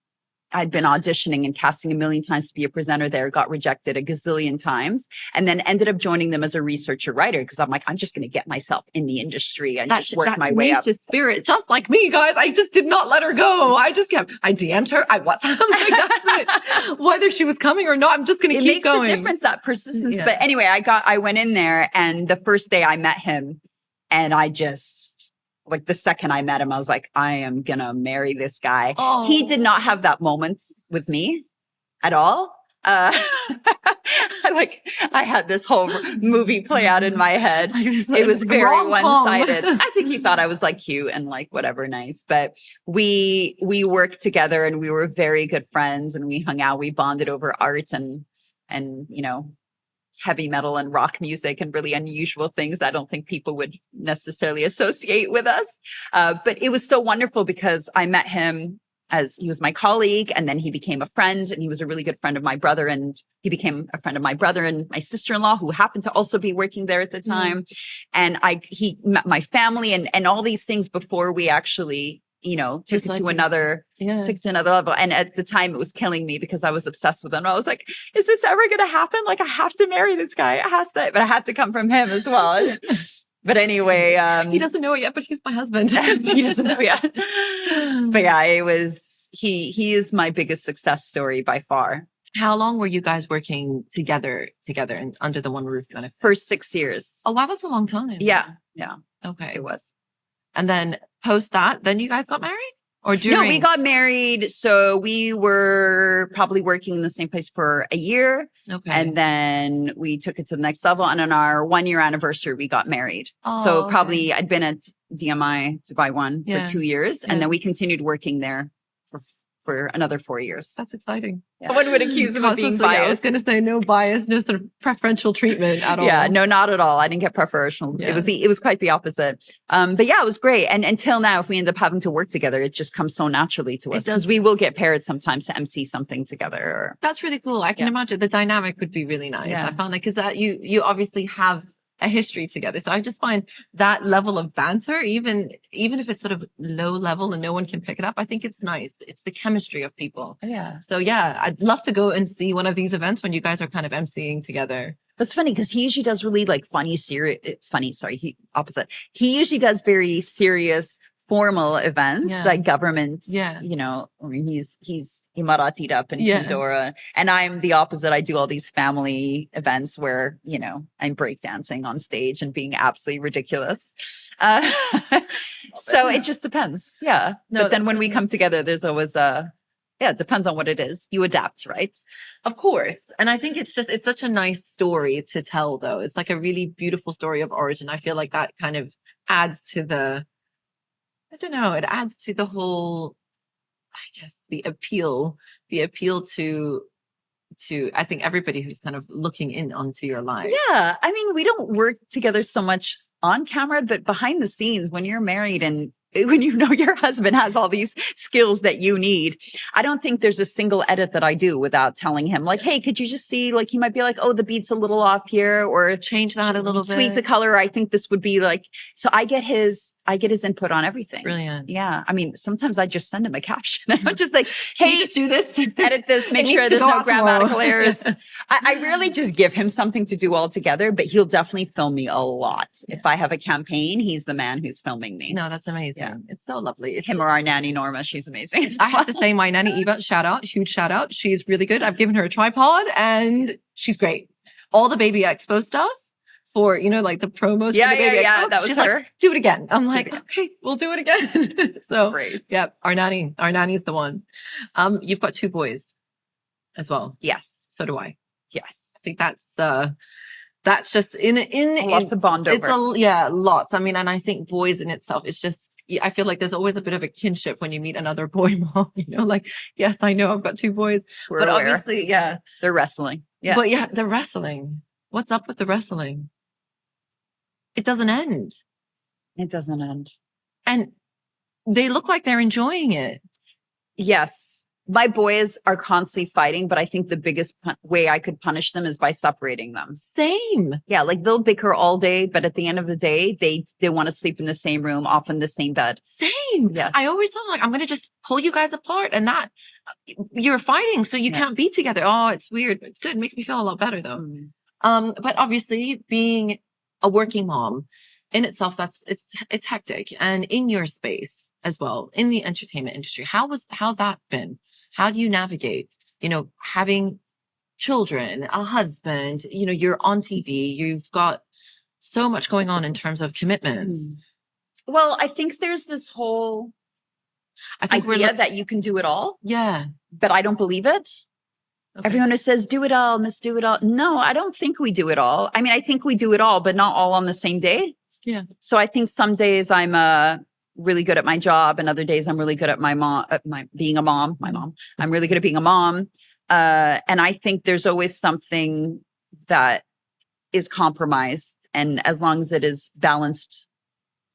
auditioning and casting a million times to be a presenter there, got rejected a gazillion times, and then ended up joining them as a researcher writer because I'm like, I'm just going to get myself in the industry and just work my way up. Spirit, just like me, guys. I just did not let her go. I DM'd her. I WhatsApped her. Like, that's it. Whether she was coming or not, I'm just going to keep going. It makes a difference, that persistence. Yeah. But anyway, I went in there, and the first day I met him, and I just, like the second I met him, I was like, I am going to marry this guy. Oh. He did not have that moment with me. at all. I had this whole movie play out in my head. It was very one-sided. I think he thought I was like cute and like whatever, nice. But we worked together and we were very good friends and we hung out. We bonded over art and you know, heavy metal and rock music and really unusual things I don't think people would necessarily associate with us. But it was so wonderful because I met him as he was my colleague, and then he became a friend, and he was a really good friend of my brother, and he became a friend of my brother and my sister-in-law, who happened to also be working there at the time. And he met my family and all these things before we actually, you know, took it to another level. And at the time it was killing me because I was obsessed with him. I was like, is this ever going to happen? Like, I have to marry this guy. But it had to come from him as well. But anyway, he doesn't know it yet, but he's my husband. He doesn't know yet. But yeah, it was, he is my biggest success story by far. How long were you guys working together and under the one roof? Kind of for 6 years. Oh, wow. That's a long time. Yeah. Okay. It was. And then post that, then you guys got married? Or during? No, we got married. So we were probably working in the same place for a year. Okay. And then we took it to the next level. And on our 1 year anniversary, we got married. Oh, so probably I'd been at DMI Dubai One for 2 years. Yeah. And then we continued working there for another 4 years. That's exciting. Yeah. One would accuse him of being biased. Yeah, I was going to say no bias, no sort of preferential treatment at all. Yeah, no, not at all. I didn't get preferential. Yeah. It was quite the opposite. But yeah, it was great. And until now, if we end up having to work together, it just comes so naturally to us because we will get paired sometimes to MC something together. That's really cool. I can imagine the dynamic would be really nice. I found like, because you obviously have a history together. So I just find that level of banter, even if it's sort of low level and no one can pick it up, I think it's nice. It's the chemistry of people. Yeah. So yeah, I'd love to go and see one of these events when you guys are kind of MCing together. That's funny because he usually does really like opposite. He usually does very serious, formal events, like government, you know, I mean, he's Emirati'd up in Pandora. And I'm the opposite. I do all these family events where, you know, I'm breakdancing on stage and being absolutely ridiculous. So it just depends. Yeah. No, but then when we come together, there's always it depends on what it is. You adapt, right? Of course. And I think it's such a nice story to tell, though. It's like a really beautiful story of origin. I feel like that kind of adds to it adds to the whole, I guess, the appeal to I think everybody who's kind of looking in onto your life. Yeah. I mean, we don't work together so much on camera, but behind the scenes when you're married and when you know your husband has all these skills that you need, I don't think there's a single edit that I do without telling him like, hey, could you just see, like, he might be like, oh, the beat's a little off here, or change that a little bit, tweak the color. I think this would be like, so I get his input on everything. Brilliant. Yeah. I mean, sometimes I just send him a caption. I'm just like, hey, just do this, edit this, make sure there's no grammatical errors. I really just give him something to do all together, but he'll definitely film me a lot. Yeah. If I have a campaign, he's the man who's filming me. No, that's amazing. Yeah. It's so lovely. It's him or our nanny Norma. She's amazing. I have to say, my nanny Eva, huge shout out. She's really good. I've given her a tripod and she's great. All the Baby Expo stuff for, you know, like the promos for the Baby Expo. Yeah, that was she's her. Like, do it again. I'm like, okay, we'll do it again. So great. Yeah, our nanny's the one. You've got 2 boys as well. Yes. So do I. Yes. I think that's just in lots of bond over. Lots. I mean, and I think boys in itself, it's just, I feel like there's always a bit of a kinship when you meet another boy mom, you know, like, yes, I know I've got 2 boys, but aware. Obviously, they're wrestling. Yeah. But they're wrestling. What's up with the wrestling? It doesn't end. It doesn't end. And they look like they're enjoying it. Yes. My boys are constantly fighting, but I think the biggest way I could punish them is by separating them. Same. Yeah, like they'll bicker all day, but at the end of the day, they want to sleep in the same room, often the same bed. Same. Yes. I always tell them, like, I'm going to just pull you guys apart, and that you're fighting, so you can't be together. Oh, it's weird. It's good. It makes me feel a lot better, though. But obviously, being a working mom in itself, it's hectic, and in your space as well, in the entertainment industry, how's that been? How do you navigate, you know, having children, a husband, you know, you're on TV, you've got so much going on in terms of commitments. Well, I think there's this whole idea that you can do it all. Yeah. But I don't believe it. Okay. Everyone who says, do it all, Miss Do It All. No, I don't think we do it all. I mean, I think we do it all, but not all on the same day. Yeah. So I think some days I'm really good at my job, and other days I'm really good at being a mom. My mom. I'm really good at being a mom. And I think there's always something that is compromised, and as long as it is balanced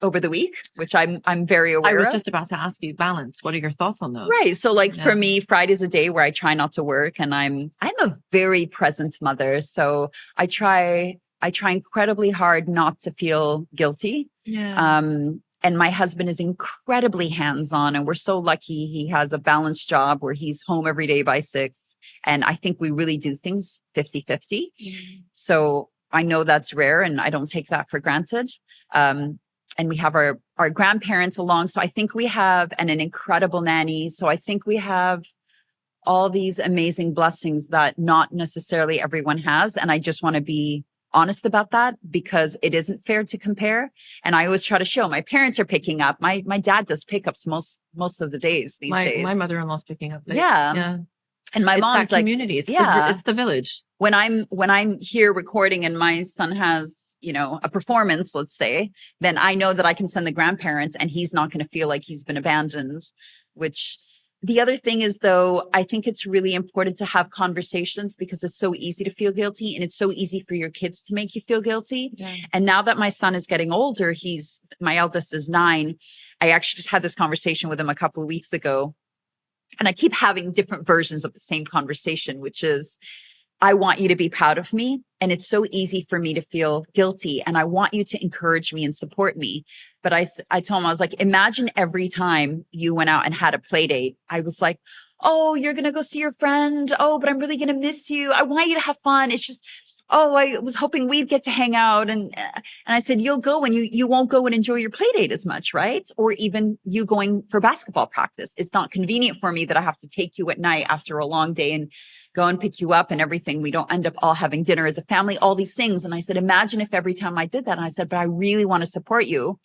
over the week, which I'm very aware of. I was just about to ask you, balance. What are your thoughts on those? Right. So like for me, Friday's a day where I try not to work, and I'm a very present mother. So I try incredibly hard not to feel guilty. Yeah. And my husband is incredibly hands-on, and we're so lucky he has a balanced job where he's home every day by 6. And I think we really do things 50-50. So I know that's rare, and I don't take that for granted. And we have our grandparents along. So I think we have, and an incredible nanny. So I think we have all these amazing blessings that not necessarily everyone has. And I just want to be honest about that, because it isn't fair to compare. And I always try to show my parents are picking up. My dad does pickups most of the days these days. My mother-in-law's picking up. Yeah. And my mom's that like, community. It's the village. When I'm here recording and my son has, a performance, let's say, then I know that I can send the grandparents and he's not going to feel like he's been abandoned. Which the other thing is, though, I think it's really important to have conversations, because it's so easy to feel guilty, and it's so easy for your kids to make you feel guilty. Yeah. And now that my son is getting older, my eldest is 9. I actually just had this conversation with him a couple of weeks ago. And I keep having different versions of the same conversation, which is, I want you to be proud of me. And it's so easy for me to feel guilty. And I want you to encourage me and support me. But I told him, I was like, imagine every time you went out and had a play date, I was like, oh, you're going to go see your friend. Oh, but I'm really going to miss you. I want you to have fun. It's just, oh, I was hoping we'd get to hang out. And I said, you'll go and you won't go and enjoy your play date as much, right? Or even you going for basketball practice. It's not convenient for me that I have to take you at night after a long day and go and pick you up and everything. We don't end up all having dinner as a family, all these things. And I said, imagine if every time I did that. And I said, but I really want to support you.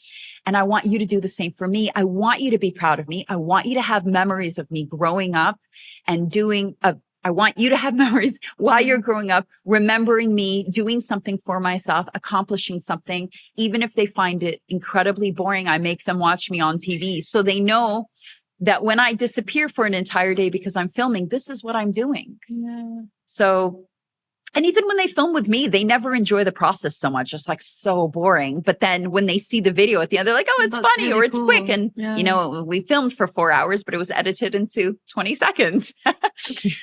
And I want you to do the same for me. I want you to be proud of me. I want you to have memories of me growing up and I want you to have memories while you're growing up, remembering me doing something for myself, accomplishing something. Even if they find it incredibly boring, I make them watch me on TV. So they know that when I disappear for an entire day because I'm filming, this is what I'm doing. Yeah. So, and even when they film with me, they never enjoy the process so much. It's like so boring. But then when they see the video at the end, they're like, oh, it's funny, really, or it's cool, quick. And, we filmed for 4 hours, but it was edited into 20 seconds.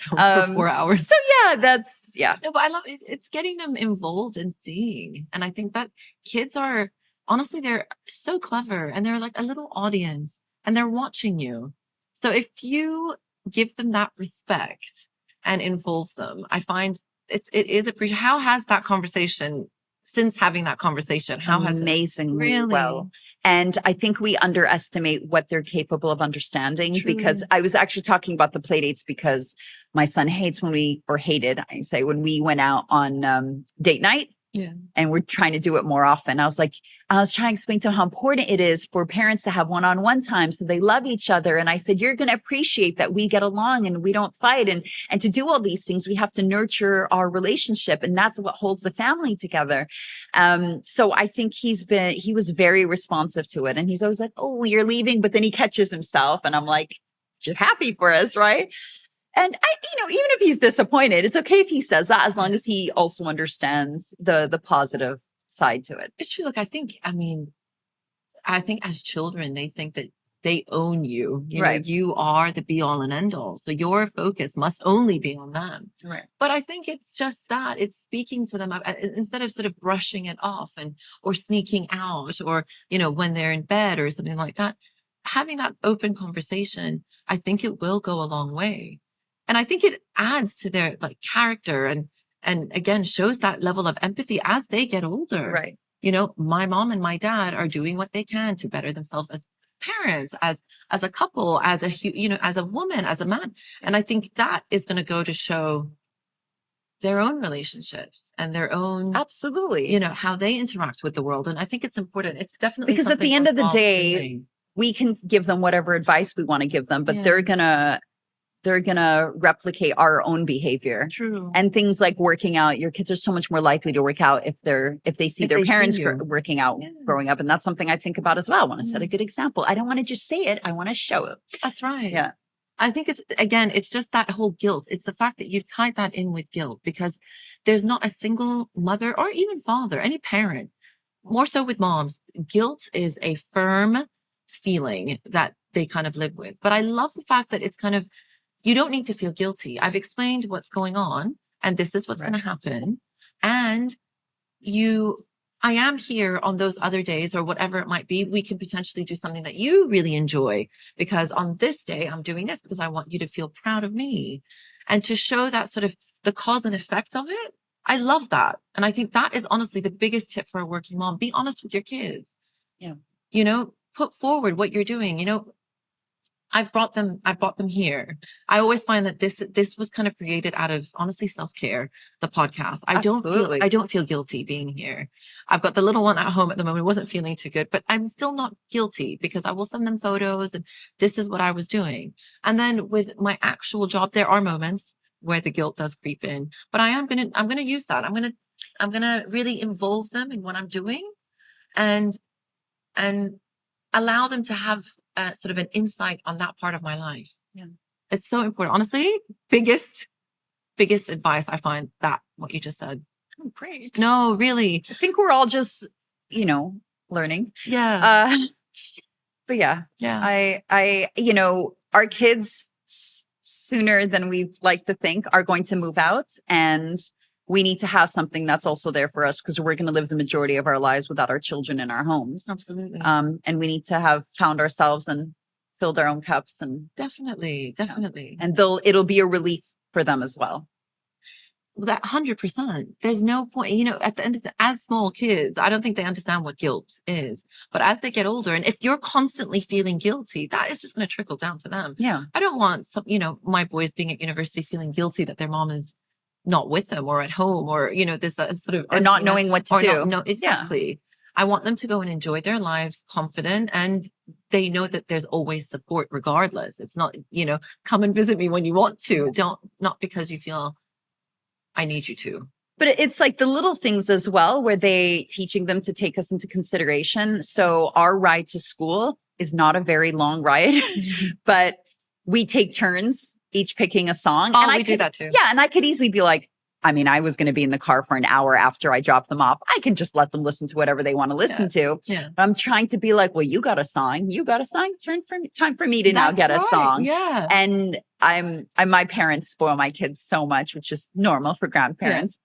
For 4 hours. So yeah. No, but I love it. It's getting them involved in seeing. And I think that kids are, honestly, they're so clever, and they're like a little audience, and they're watching you. So if you give them that respect and involve them, I find it is appreciated. How has that conversation, since having that conversation, how has amazingly really? Well? And I think we underestimate what they're capable of understanding. True. Because I was actually talking about the play dates, because my son hated when we went out on date night. Yeah. And we're trying to do it more often. I was trying to explain to him how important it is for parents to have one-on-one time so they love each other. And I said, you're going to appreciate that we get along and we don't fight. And to do all these things, we have to nurture our relationship. And that's what holds the family together. So I think he was very responsive to it. And he's always like, oh, you're leaving. But then he catches himself. And I'm like, you're happy for us, right? And even if he's disappointed, it's okay if he says that, as long as he also understands the positive side to it. It's true. Look, I think as children, they think that they own you. You know, you are the be all and end all. So your focus must only be on them. Right. But I think it's just that it's speaking to them instead of sort of brushing it off or sneaking out, or, when they're in bed or something like that. Having that open conversation, I think it will go a long way. And I think it adds to their character and again, shows that level of empathy as they get older. Right. My mom and my dad are doing what they can to better themselves as parents, as a couple, as a woman, as a man. And I think that is going to go to show their own relationships and their own, absolutely, how they interact with the world. And I think it's important. It's definitely because at the end of the day, we can give them whatever advice we want to give them, but they're going to they're going to replicate our own behavior. True. And things like working out, your kids are so much more likely to work out if they see their parents working out growing up. And that's something I think about as well. I want to set a good example. I don't want to just say it. I want to show it. That's right. Yeah. I think it's just that whole guilt. It's the fact that you've tied that in with guilt, because there's not a single mother or even father, any parent, more so with moms. Guilt is a firm feeling that they kind of live with. But I love the fact that it's kind of, you don't need to feel guilty. I've explained what's going on and this is what's going to happen. And I am here on those other days or whatever it might be. We can potentially do something that you really enjoy, because on this day, I'm doing this because I want you to feel proud of me, and to show that sort of the cause and effect of it. I love that. And I think that is honestly the biggest tip for a working mom. Be honest with your kids. Yeah. You know, put forward what you're doing. You know, I've brought them here. I always find that this was kind of created out of, honestly, self-care, the podcast. I don't feel guilty being here. I've got the little one at home at the moment, wasn't feeling too good, but I'm still not guilty because I will send them photos and this is what I was doing. And then with my actual job, there are moments where the guilt does creep in, but I'm going to use that. I'm going to really involve them in what I'm doing and allow them to have sort of an insight on that part of my life. Yeah. It's so important. Honestly, biggest advice I find, that what you just said. Oh, great. No, really. I think we're all just, learning. Yeah. But yeah. Yeah. Our kids sooner than we like to think are going to move out, and we need to have something that's also there for us, because we're going to live the majority of our lives without our children in our homes. Absolutely. And we need to have found ourselves and filled our own cups, and definitely. And it'll be a relief for them as well. That 100%. There's no point, at the end of as small kids, I don't think they understand what guilt is. But as they get older, and if you're constantly feeling guilty, that is just going to trickle down to them. Yeah. I don't want my boys being at university feeling guilty that their mom is not with them or at home, or, this sort of, or not knowing what to do. No, exactly. Yeah. I want them to go and enjoy their lives confident, and they know that there's always support regardless. It's not, come and visit me when you want to. Not because you feel I need you to. But it's like the little things as well, where they teaching them to take us into consideration. So our ride to school is not a very long ride, but we take turns each picking a song. Oh, and we do that too. Yeah. And I could easily be like, I was going to be in the car for an hour after I drop them off. I can just let them listen to whatever they want to listen to. Yeah. But I'm trying to be like, well, you got a song. Time for me to now get a song. Yeah. And my parents spoil my kids so much, which is normal for grandparents. Yeah.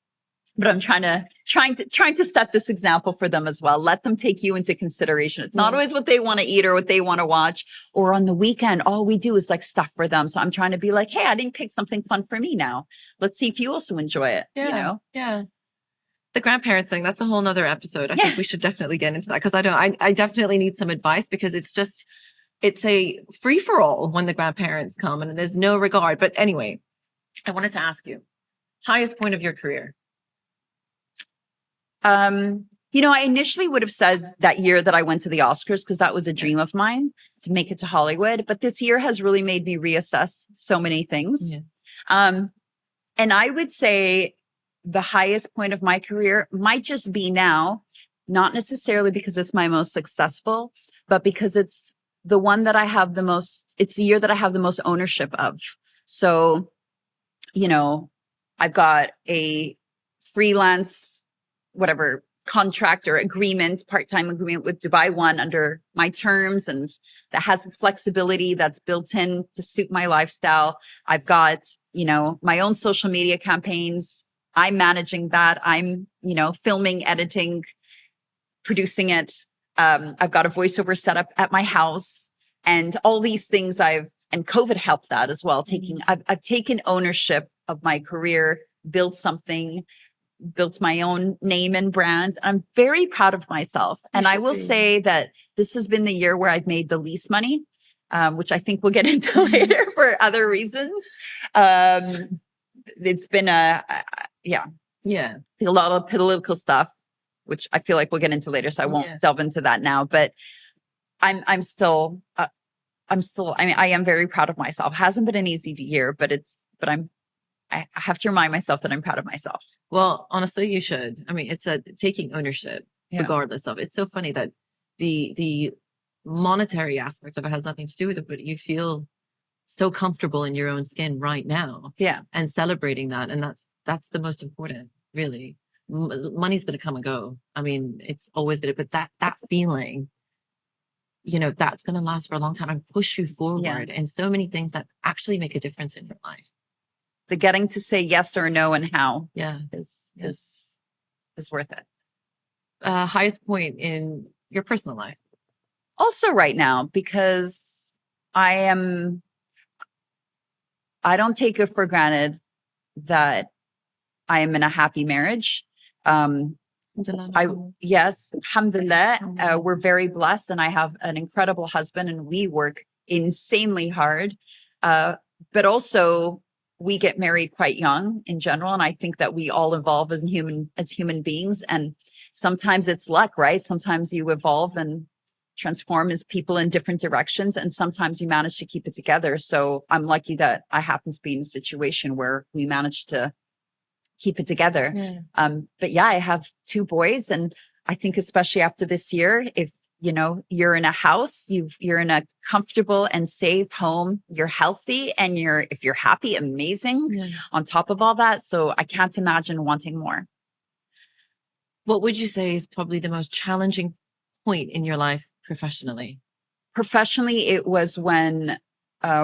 But I'm trying to set this example for them as well. Let them take you into consideration. It's not always what they want to eat or what they want to watch. Or on the weekend, all we do is like stuff for them. So I'm trying to be like, hey, I didn't pick something fun for me now. Let's see if you also enjoy it. Yeah. Yeah. The grandparents thing, that's a whole nother episode. I think we should definitely get into that, because I definitely need some advice, because it's a free for all when the grandparents come and there's no regard. But anyway, I wanted to ask you, highest point of your career? I initially would have said that year that I went to the Oscars, because that was a dream of mine to make it to Hollywood. But this year has really made me reassess so many things. Yeah. And I would say the highest point of my career might just be now, not necessarily because it's my most successful, but because it's the one that I have it's the year that I have the most ownership of. So, I've got a freelance contract or agreement, part-time agreement with Dubai One under my terms, and that has flexibility that's built in to suit my lifestyle. I've got, my own social media campaigns. I'm managing that. I'm, filming, editing, producing it. I've got a voiceover set up at my house, and all these things and COVID helped that as well. I've taken ownership of my career, built my own name and brand. I'm very proud of myself. And I will say that this has been the year where I've made the least money, which I think we'll get into later for other reasons. It's been a lot of political stuff, which I feel like we'll get into later. So I won't delve into that now, but I'm still, I am very proud of myself. It hasn't been an easy year, but I have to remind myself that I'm proud of myself. Well, honestly, you should. I mean, it's taking ownership, regardless of. It's so funny that the monetary aspect of it has nothing to do with it, but you feel so comfortable in your own skin right now. Yeah. And celebrating that. And that's the most important, really. Money's going to come and go. I mean, it's always going to, but that feeling, that's going to last for a long time and push you forward and so many things that actually make a difference in your life. The getting to say yes or no and how is worth it. Highest point in your personal life? Also right now, because I don't take it for granted that I am in a happy marriage. Yes, alhamdulillah, we're very blessed, and I have an incredible husband, and we work insanely hard. But also, we get married quite young in general, and I think that we all evolve as human beings, and sometimes it's luck, right? Sometimes you evolve and transform as people in different directions, and sometimes you manage to keep it together. So I'm lucky that I happen to be in a situation where we managed to keep it together. But I have 2 boys, and I think especially after this year, if you're in a house, you're in a comfortable and safe home, you're healthy, and if you're happy, amazing on top of all that. So I can't imagine wanting more. What would you say is probably the most challenging point in your life professionally? Professionally, it was when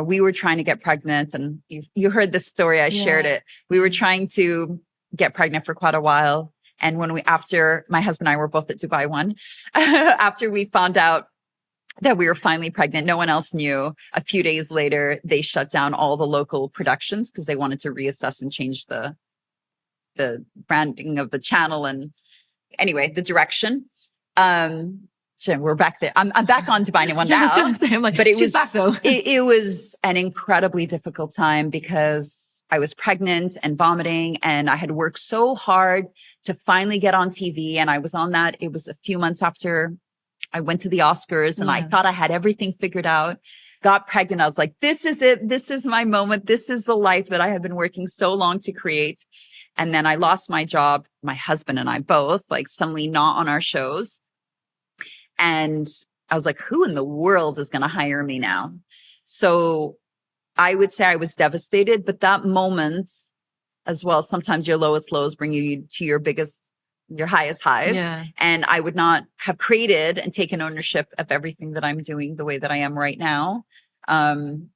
we were trying to get pregnant, and you heard this story. I shared it. We were trying to get pregnant for quite a while. And after my husband and I were both at Dubai One, after we found out that we were finally pregnant, no one else knew. A few days later, they shut down all the local productions because they wanted to reassess and change the branding of the channel. And anyway, the direction. So we're back there. I'm back on Dubai One now. I was going to say, I'm like, but she's back though. It was an incredibly difficult time because I was pregnant and vomiting, and I had worked so hard to finally get on TV. And I was on that. It was a few months after I went to the Oscars, and I thought I had everything figured out. Got pregnant. I was like, this is it. This is my moment. This is the life that I have been working so long to create. And then I lost my job. My husband and I both, suddenly not on our shows. And I was like, who in the world is going to hire me now? So I would say I was devastated, but that moment as well, sometimes your lowest lows bring you to your highest highs. And I would not have created and taken ownership of everything that I'm doing the way that I am right now,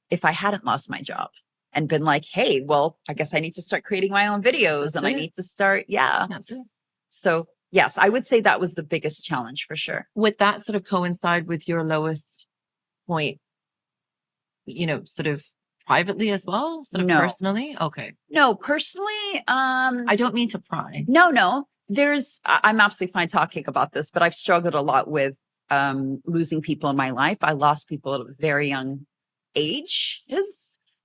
if I hadn't lost my job and been like, hey, well, I guess I need to start creating my own videos. I need to start. So yes, I would say that was the biggest challenge for sure. Would that sort of coincide with your lowest point, sort of privately as well? Sort of personally? Okay. No, personally, I don't mean to pry. No. I'm absolutely fine talking about this, but I've struggled a lot with losing people in my life. I lost people at a very young age.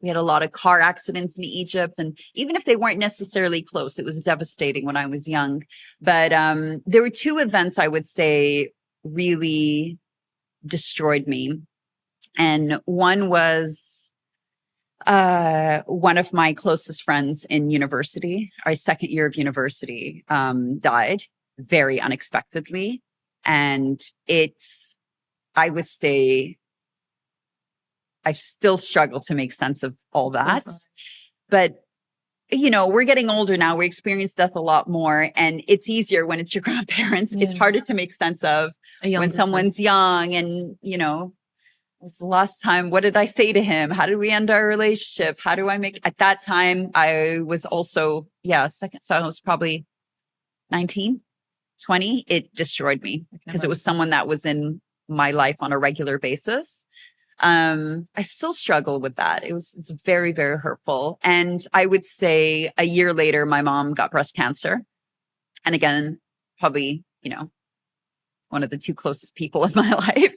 We had a lot of car accidents in Egypt, and even if they weren't necessarily close, it was devastating when I was young. But there were 2 events I would say really destroyed me. And one was one of my closest friends in university, our second year of university, died very unexpectedly. And I would say, I've still struggled to make sense of all that. But, we're getting older now. We experience death a lot more. And it's easier when it's your grandparents. It's harder to make sense of when someone's young and, it was the last time. What did I say to him? How did we end our relationship? How do I at that time, I was also, second. So I was probably 19, 20. It destroyed me because it was someone that was in my life on a regular basis. I still struggle with that. It's very, very hurtful. And I would say a year later, my mom got breast cancer. And again, probably, one of the 2 closest people in my life.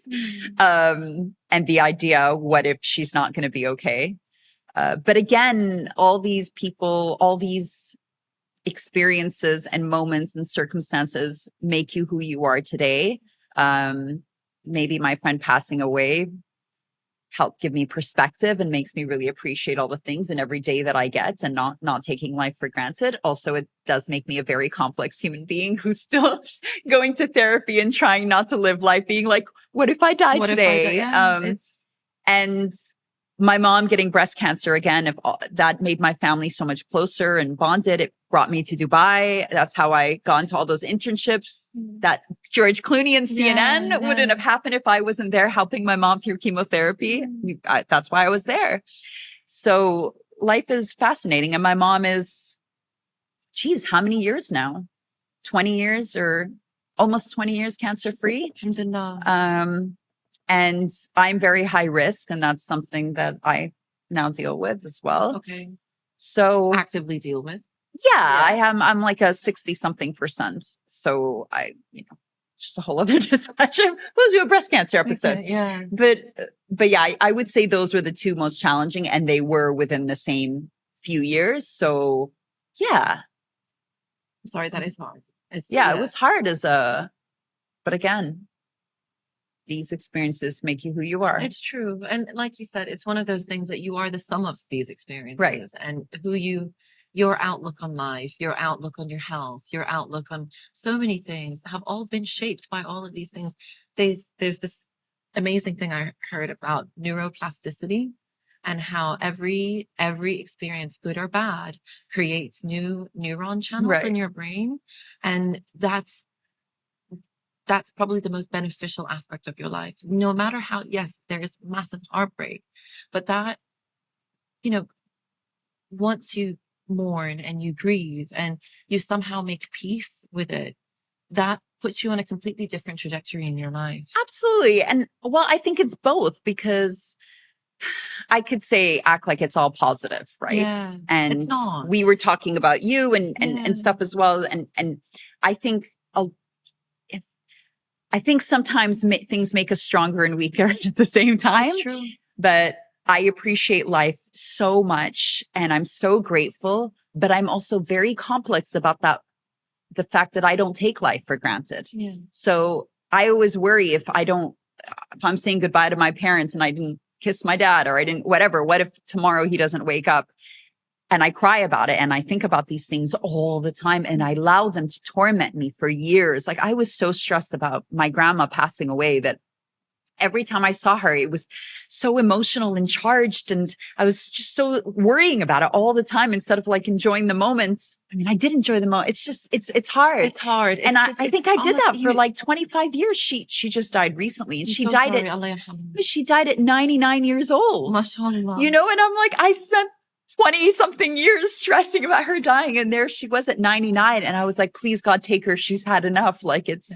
And the idea, what if she's not going to be okay? But again, all these people, all these experiences and moments and circumstances make you who you are today. Maybe my friend passing away helped give me perspective and makes me really appreciate all the things in every day that I get and not taking life for granted. Also, it does make me a very complex human being who's still going to therapy and trying not to live life being like, what if I die today? And my mom getting breast cancer again, that made my family so much closer and bonded. It brought me to Dubai. That's how I got into all those internships. That George Clooney and CNN wouldn't have happened if I wasn't there helping my mom through chemotherapy. That's why I was there. So life is fascinating. And my mom is, geez, how many years now? 20 years or almost 20 years cancer free. And I'm very high risk, and that's something that I now deal with as well. Okay. So actively deal with? Yeah. I am. I'm like a 60-something%. So it's just a whole other discussion. We'll do a breast cancer episode. Okay, yeah. But yeah, I would say those were the two most challenging, and they were within the same few years. So yeah. I'm sorry, that is hard. It was hard but again, these experiences make you who you are. It's true. And like you said, it's one of those things that you are the sum of these experiences. Right. And your outlook on life, your outlook on your health, your outlook on so many things have all been shaped by all of these things. There's this amazing thing I heard about neuroplasticity and how every experience, good or bad, creates new neuron channels in your brain. And that's probably the most beneficial aspect of your life. No matter how, yes, there is massive heartbreak, but that, once you mourn and you grieve and you somehow make peace with it, that puts you on a completely different trajectory in your life. Absolutely. And well, I think it's both, because I could act like it's all positive, right? Yeah, and it's not. We were talking about you and stuff as well. And I think sometimes things make us stronger and weaker at the same time. That's true. But I appreciate life so much and I'm so grateful, but I'm also very complex about the fact that I don't take life for granted. Yeah. So I always worry if I'm saying goodbye to my parents and I didn't kiss my dad or I didn't, whatever, what if tomorrow he doesn't wake up? And I cry about it. And I think about these things all the time and I allow them to torment me for years. Like I was so stressed about my grandma passing away that every time I saw her, it was so emotional and charged. And I was just so worrying about it all the time instead of like enjoying the moment. I mean, I did enjoy the moment. It's just, it's hard. It's hard. And I think I did that for like 25 years. She just died recently and she died at 99 years old. Mashallah. And I'm like, I spent 20 something years stressing about her dying. And there she was at 99. And I was like, please God, take her. She's had enough. Like it's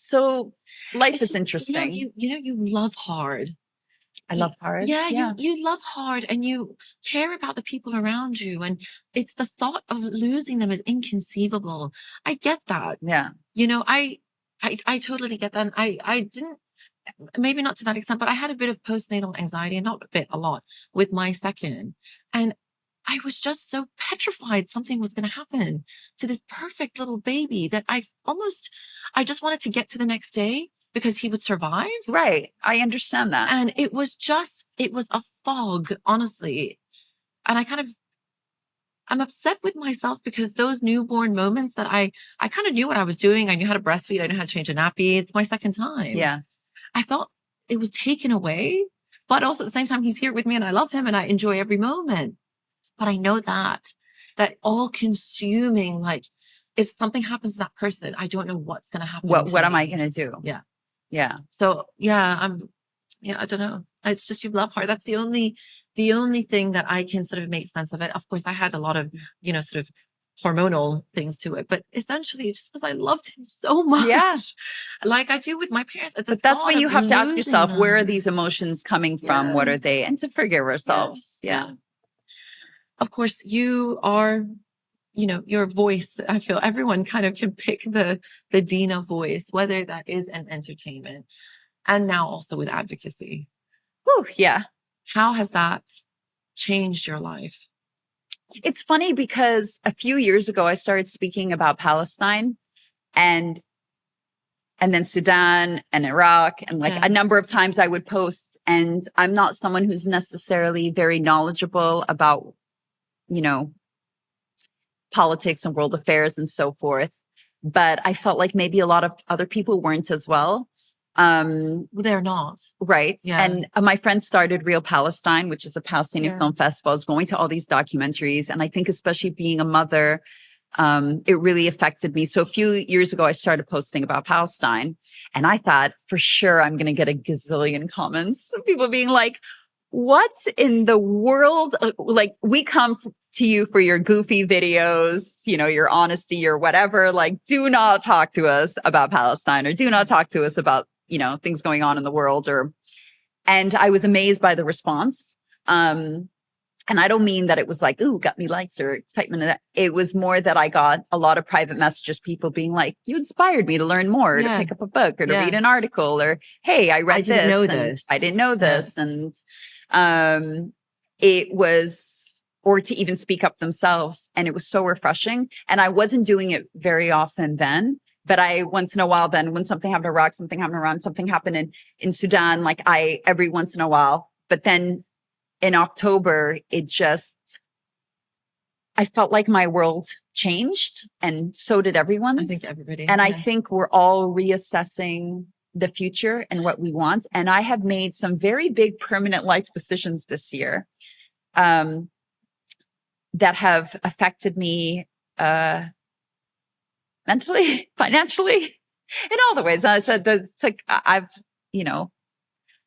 so life is interesting. You love hard. I love hard. Yeah. You love hard and you care about the people around you. And it's the thought of losing them is inconceivable. I get that. Yeah. I totally get that. And I didn't, maybe not to that extent, but I had a bit of postnatal anxiety, and not a bit, a lot, with my second. And I was just so petrified something was going to happen to this perfect little baby that I just wanted to get to the next day because he would survive. Right. I understand that. And it was a fog, honestly. And I'm upset with myself because those newborn moments that I kind of knew what I was doing. I knew how to breastfeed. I knew how to change a nappy. It's my second time. Yeah. I felt it was taken away, but also at the same time, he's here with me and I love him and I enjoy every moment. But I know that all consuming, like if something happens to that person, I don't know what's going to happen. What am I going to do? Yeah. Yeah. So I don't know. It's just, you love her. That's the only thing that I can sort of make sense of it. Of course, I had a lot of, sort of hormonal things to it, but essentially just because I loved him so much. Yeah. Like I do with my parents. But that's when you have to ask yourself, where are these emotions coming from? Yeah. What are they? And to forgive ourselves. Yeah. Of course, you are, your voice. I feel everyone kind of can pick the Dina voice, whether that is in entertainment and now also with advocacy. Whew, yeah. How has that changed your life? It's funny because a few years ago, I started speaking about Palestine, and and then Sudan and Iraq. And like a number of times I would post, and I'm not someone who's necessarily very knowledgeable about, you know, politics and world affairs and so forth. But I felt like maybe a lot of other people weren't as well. They're not. Right. Yeah. And my friend started Real Palestine, which is a Palestinian film festival. I was going to all these documentaries. And I think especially being a mother, it really affected me. So a few years ago, I started posting about Palestine, and I thought for sure I'm going to get a gazillion comments of people being like, what in the world? Like, we come to you for your goofy videos, you know, your honesty or whatever. Like, do not talk to us about Palestine, or do not talk to us about, you know, things going on in the world. And I was amazed by the response. And I don't mean that it was like, ooh, got me likes or excitement. It was more that I got a lot of private messages, people being like, you inspired me to learn more, to pick up a book or to read an article, or, hey, I read this. I didn't know this. And it was, or to even speak up themselves. And it was so refreshing. And I wasn't doing it very often then. But I, once in a while, then when something happened in Iraq, something happened in Iran, something happened in Sudan, like every once in a while, but then in October, I felt like my world changed, and so did everyone's. I think everybody. And I think we're all reassessing the future and what we want. And I have made some very big permanent life decisions this year, that have affected me, mentally, financially, in all the ways. And I said that it's like,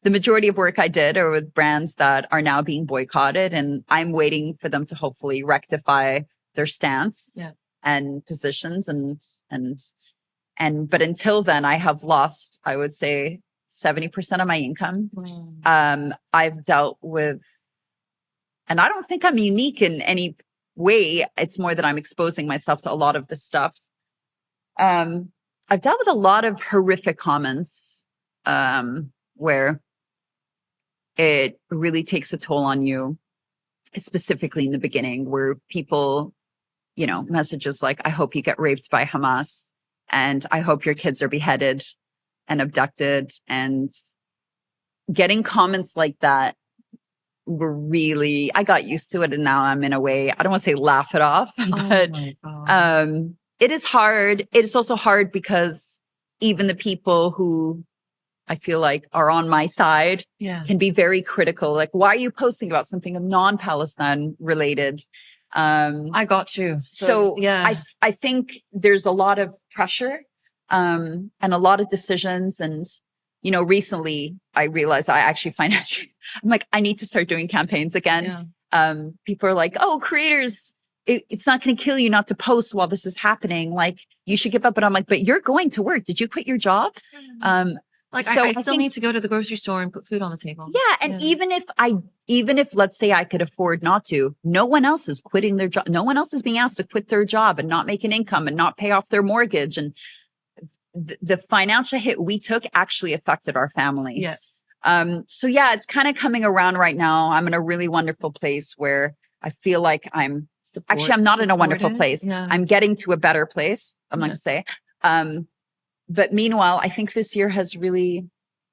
the majority of work I did are with brands that are now being boycotted, and I'm waiting for them to hopefully rectify their stance and positions. But until then, I have lost, I would say, 70% of my income. I've dealt with, and I don't think I'm unique in any way. It's more that I'm exposing myself to a lot of this stuff. I've dealt with a lot of horrific comments, where it really takes a toll on you, specifically in the beginning, where people, you know, messages like, I hope you get raped by Hamas, and I hope your kids are beheaded and abducted. And getting comments like that were really, I got used to it. And now I'm in a way, I don't want to say laugh it off, but it is hard. It is also hard because even the people who I feel like are on my side can be very critical. Like, why are you posting about something non-Palestine related? I got you. So I think there's a lot of pressure, and a lot of decisions. And, you know, recently I realized I actually financially, I'm like, I need to start doing campaigns again. People are like, oh, creators, it's not going to kill you not to post while this is happening. Like, you should give up. But I'm like, but you're going to work. Did you quit your job? Like, so I still need to go to the grocery store and put food on the table. Yeah. And even if let's say I could afford not to, no one else is quitting their job. No one else is being asked to quit their job and not make an income and not pay off their mortgage. And the financial hit we took actually affected our family. Yes. So yeah, it's kind of coming around right now. I'm in a really wonderful place where I feel like I'm not in a wonderful place. Yeah. I'm getting to a better place, I'm going to say. But meanwhile, I think this year has really,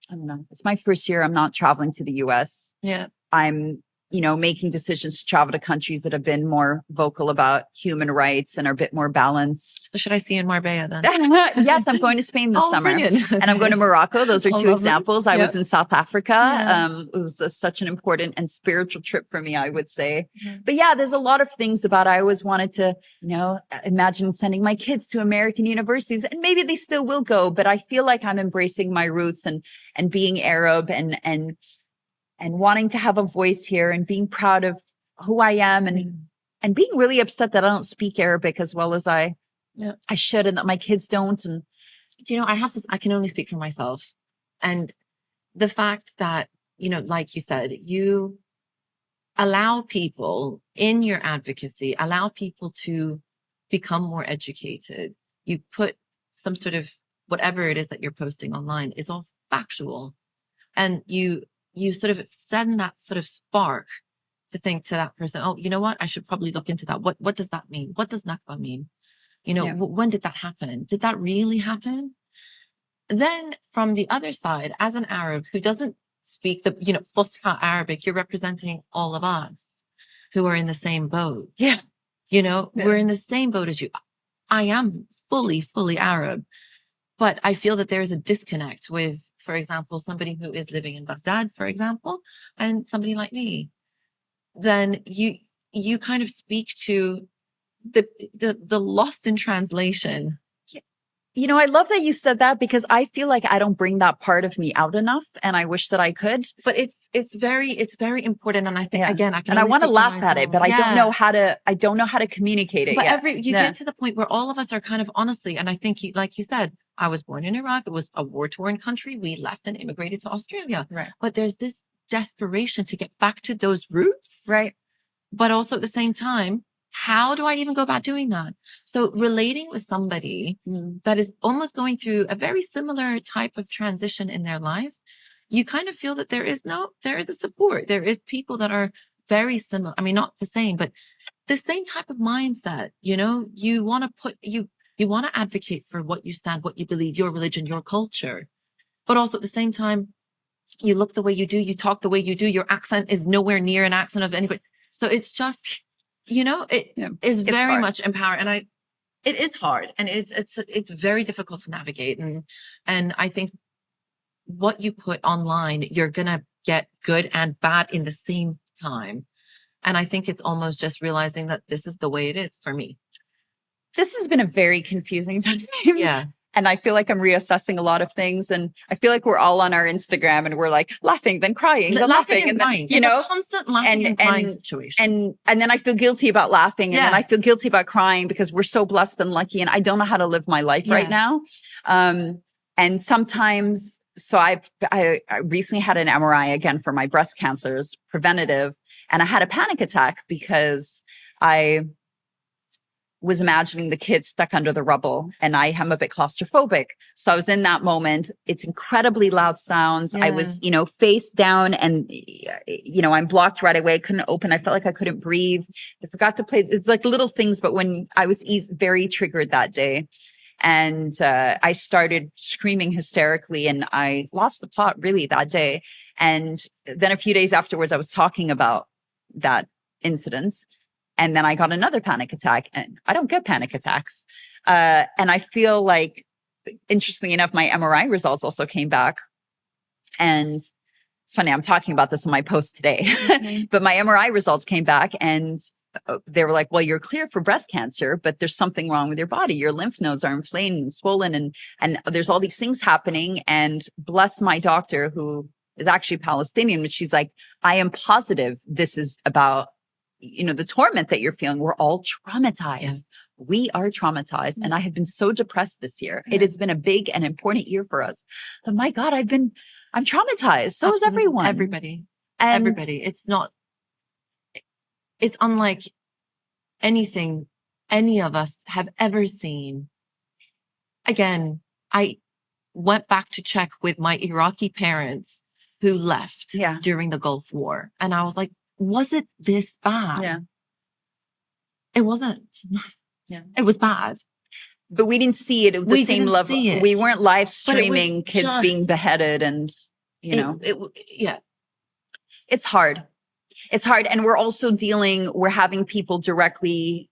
I don't know, it's my first year. I'm not traveling to the US. Yeah. I'm, you know, making decisions to travel to countries that have been more vocal about human rights and are a bit more balanced. So should I see you in Marbella then? Yes, I'm going to Spain this summer. Brilliant. And I'm going to Morocco. Those are two examples. I was in South Africa. Yeah. It was such an important and spiritual trip for me, I would say. But yeah, there's a lot of things about, I always wanted to, you know, imagine sending my kids to American universities, and maybe they still will go, but I feel like I'm embracing my roots and being Arab and wanting to have a voice here and being proud of who I am and being really upset that I don't speak Arabic as well as I should, and that my kids don't. And do you know, I can only speak for myself. And the fact that, you know, like you said, you allow people in your advocacy, allow people to become more educated. You put some sort of, whatever it is that you're posting online is all factual. And you sort of send that sort of spark to think to that person, oh, you know what? I should probably look into that. What does that mean? What does Nakba mean? You know, when did that happen? Did that really happen? then from the other side, as an Arab who doesn't speak the, Fusha Arabic, you're representing all of us who are in the same boat. Yeah. We're in the same boat as you. I am fully Arab, but I feel that there is a disconnect with, for example, somebody who is living in Baghdad, for example, and somebody like me. Then you kind of speak to the lost in translation. I love that you said that, because I feel like I don't bring that part of me out enough, and I wish that I could. But it's very important, and I think again, I want to laugh at it, but I don't know how to communicate it. But you get to the point where all of us are kind of honestly, and I think like you said, I was born in Iraq. It was a war-torn country. We left and immigrated to Australia. Right. But there's this desperation to get back to those roots. Right. But also at the same time, how do I even go about doing that? So relating with somebody that is almost going through a very similar type of transition in their life, you kind of feel that there is a support. There is people that are very similar. I mean, not the same, but the same type of mindset. You want to advocate for what you stand, what you believe, your religion, your culture. But also at the same time, you look the way you do, you talk the way you do, your accent is nowhere near an accent of anybody. So it's just, it is very much empowering. And it is hard, and it's very difficult to navigate. And I think what you put online, you're going to get good and bad in the same time. And I think it's almost just realizing that this is the way it is for me. This has been a very confusing time. Yeah. And I feel like I'm reassessing a lot of things. And I feel like we're all on our Instagram and we're like laughing, then crying, then laughing. And crying. Then, it's a constant laughing and crying situation. And then I feel guilty about laughing. And then I feel guilty about crying, because we're so blessed and lucky. And I don't know how to live my life right now. And sometimes, so I recently had an MRI again for my breast cancers, preventative. And I had a panic attack because I was imagining the kids stuck under the rubble, and I am a bit claustrophobic. So I was in that moment. It's incredibly loud sounds. I was, face down, and, I'm blocked right away. I couldn't open. I felt like I couldn't breathe. I forgot to play. It's like little things, but when I was very triggered that day, and I started screaming hysterically, and I lost the plot really that day. And then a few days afterwards, I was talking about that incident. And then I got another panic attack, and I don't get panic attacks. And I feel like, interestingly enough, my MRI results also came back. And it's funny, I'm talking about this in my post today, but my MRI results came back, and they were like, well, you're clear for breast cancer, but there's something wrong with your body. Your lymph nodes are inflamed and swollen, and there's all these things happening. And bless my doctor, who is actually Palestinian, but she's like, I am positive this is about the torment that you're feeling. We're all traumatized. Yeah. We are traumatized. And I have been so depressed this year. Yeah. It has been a big and important year for us. But my God, I'm traumatized. So is everyone. Everybody. It's unlike anything any of us have ever seen. Again, I went back to check with my Iraqi parents who left during the Gulf War. And I was like, was it this bad? Yeah. It wasn't. Yeah. It was bad. But we didn't see it at the same level. We weren't live streaming kids being beheaded, and, It's hard. It's hard. And we're also we're having people directly,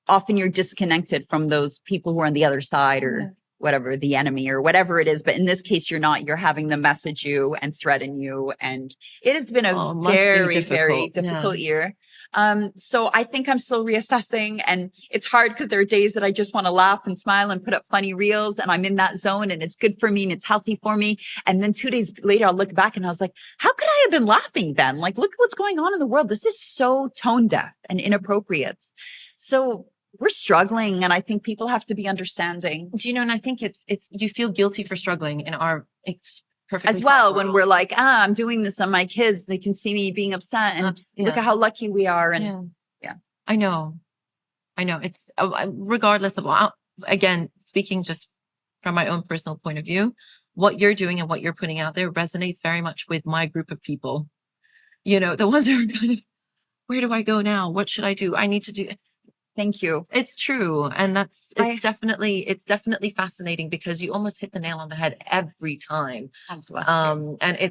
often you're disconnected from those people who are on the other side, or whatever, the enemy or whatever it is. But in this case, you're having them message you and threaten you. And it has been a very, very difficult year. So I think I'm still reassessing, and it's hard because there are days that I just want to laugh and smile and put up funny reels, and I'm in that zone, and it's good for me and it's healthy for me. And then 2 days later, I'll look back and I was like, how could I have been laughing then? Like, look at what's going on in the world. This is so tone deaf and inappropriate. So we're struggling, and I think people have to be understanding. And I think it's you feel guilty for struggling in our perfectly as well when we're like, I'm doing this on my kids. They can see me being upset, and look at how lucky we are. And I know. It's regardless of, again, speaking just from my own personal point of view, what you're doing and what you're putting out there resonates very much with my group of people. The ones who are kind of, where do I go now? What should I do? I need to do. Thank you. It's true. And it's definitely fascinating because you almost hit the nail on the head every time. And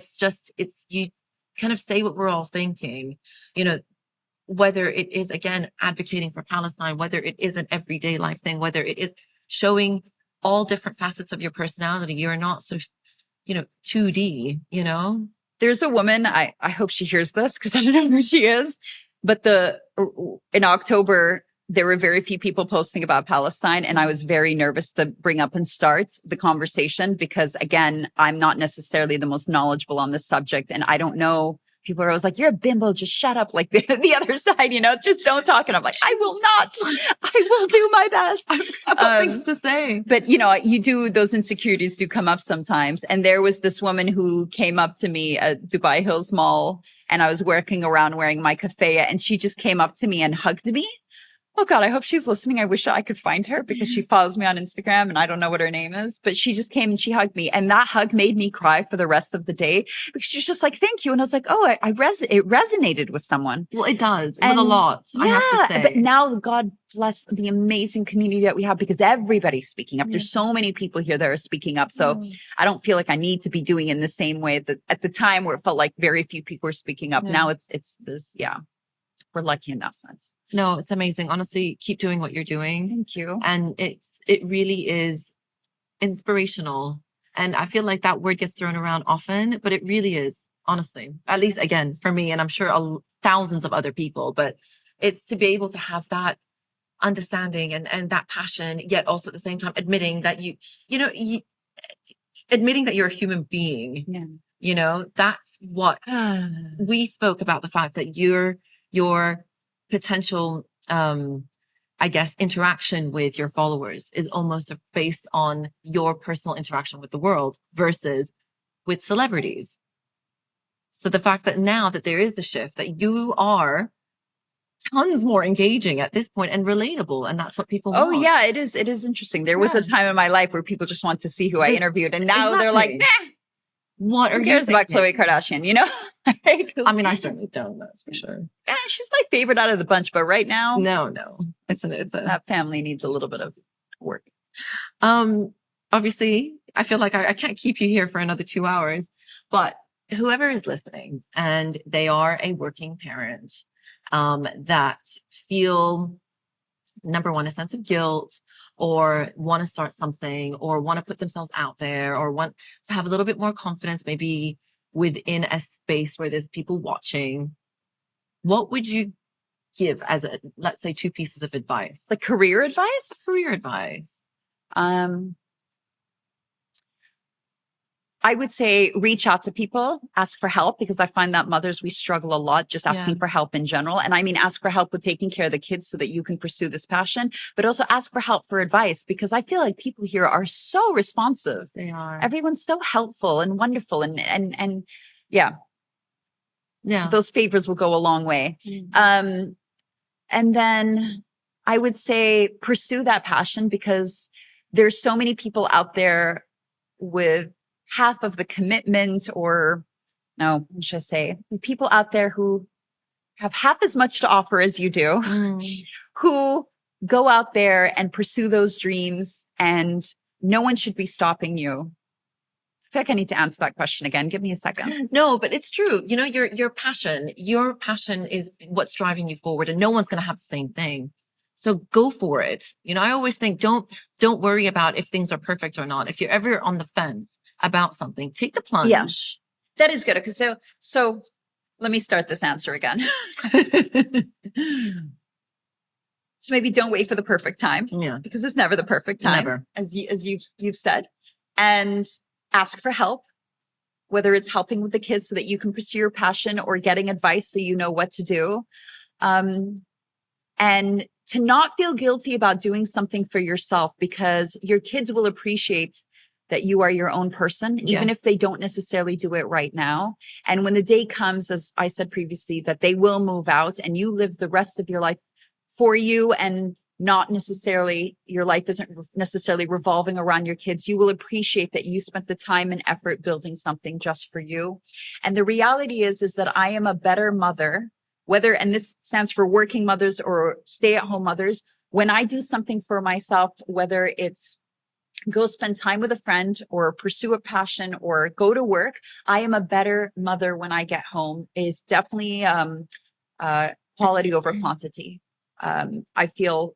you kind of say what we're all thinking, whether it is, again, advocating for Palestine, whether it is an everyday life thing, whether it is showing all different facets of your personality. You're not sort of, 2D, There's a woman, I hope she hears this because I don't know who she is, but in October, there were very few people posting about Palestine, and I was very nervous to bring up and start the conversation because, again, I'm not necessarily the most knowledgeable on this subject, and I don't know. People are always like, "You're a bimbo, just shut up." Like the other side, just don't talk. And I'm like, I will not. I will do my best. I've got things to say. But those insecurities do come up sometimes. And there was this woman who came up to me at Dubai Hills Mall, and I was working around wearing my keffiyeh, and she just came up to me and hugged me. Oh God, I hope she's listening. I wish I could find her because she follows me on Instagram and I don't know what her name is, but she just came and she hugged me. And that hug made me cry for the rest of the day because she's just like, thank you. And I was like, oh, it resonated with someone. Well, it does with a lot, I have to say. But now God bless the amazing community that we have because everybody's speaking up. There's so many people here that are speaking up. So I don't feel like I need to be doing it in the same way that at the time where it felt like very few people were speaking up. Now it's this, we're lucky in that sense. No, it's amazing. Honestly, keep doing what you're doing. Thank you. And it really is inspirational. And I feel like that word gets thrown around often, but it really is, honestly, at least again, for me, and I'm sure thousands of other people, but it's to be able to have that understanding and that passion, yet also at the same time, admitting that admitting that you're a human being, that's what we spoke about, the fact that your potential, interaction with your followers is almost based on your personal interaction with the world versus with celebrities. So the fact that now that there is a shift, that you are tons more engaging at this point and relatable, and that's what people want. Oh yeah, it is interesting. There was a time in my life where people just want to see who I interviewed, and now they're like, nah. What are Who cares about Khloe Kardashian, I mean, I certainly don't, that's for sure. Yeah, she's my favorite out of the bunch, but right now, no. That family needs a little bit of work. Obviously, I feel like I can't keep you here for another 2 hours, but whoever is listening and they are a working parent, that feel, number one, a sense of guilt, or want to start something, or want to put themselves out there, or want to have a little bit more confidence, maybe within a space where there's people watching, what would you give as let's say 2 pieces of advice? Like career advice? Career advice. I would say reach out to people, ask for help, because I find that mothers, we struggle a lot just asking for help in general. And I mean, ask for help with taking care of the kids so that you can pursue this passion, but also ask for help for advice, because I feel like people here are so responsive. They are. Everyone's so helpful and wonderful. And yeah, those favors will go a long way. And then I would say pursue that passion, because there's so many people out there with half of the commitment, or no, I should say people out there who have half as much to offer as you do, who go out there and pursue those dreams, and no one should be stopping you. I feel like I need to answer that question again. Give me a second. No, but it's true. Your passion is what's driving you forward, and no one's going to have the same thing. So go for it. I always think don't worry about if things are perfect or not. If you're ever on the fence about something, take the plunge. Yeah, that is good. Because so let me start this answer again. So maybe don't wait for the perfect time. Yeah, because it's never the perfect time. Never. As you've said, and ask for help, whether it's helping with the kids so that you can pursue your passion, or getting advice so you know what to do. And to not feel guilty about doing something for yourself, because your kids will appreciate that you are your own person, even if they don't necessarily do it right now. And when the day comes, as I said previously, that they will move out and you live the rest of your life for you, and not necessarily, your life isn't necessarily revolving around your kids, you will appreciate that you spent the time and effort building something just for you. And the reality is that I am a better mother, and this stands for working mothers or stay-at-home mothers, when I do something for myself, whether it's go spend time with a friend or pursue a passion or go to work, I am a better mother when I get home. Is definitely quality over quantity. I feel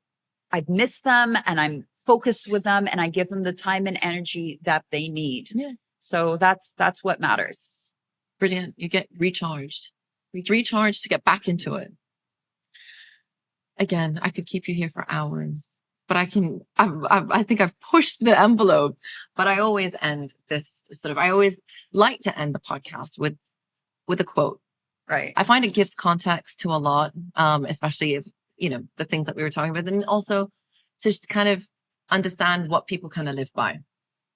I've missed them and I'm focused with them and I give them the time and energy that they need. Yeah. So that's what matters. Brilliant. You get recharged to get back into it. Again, I could keep you here for hours, but I think I've pushed the envelope, but I always end this I always like to end the podcast with a quote. Right. I find it gives context to a lot, especially if, the things that we were talking about, and also to kind of understand what people kind of live by.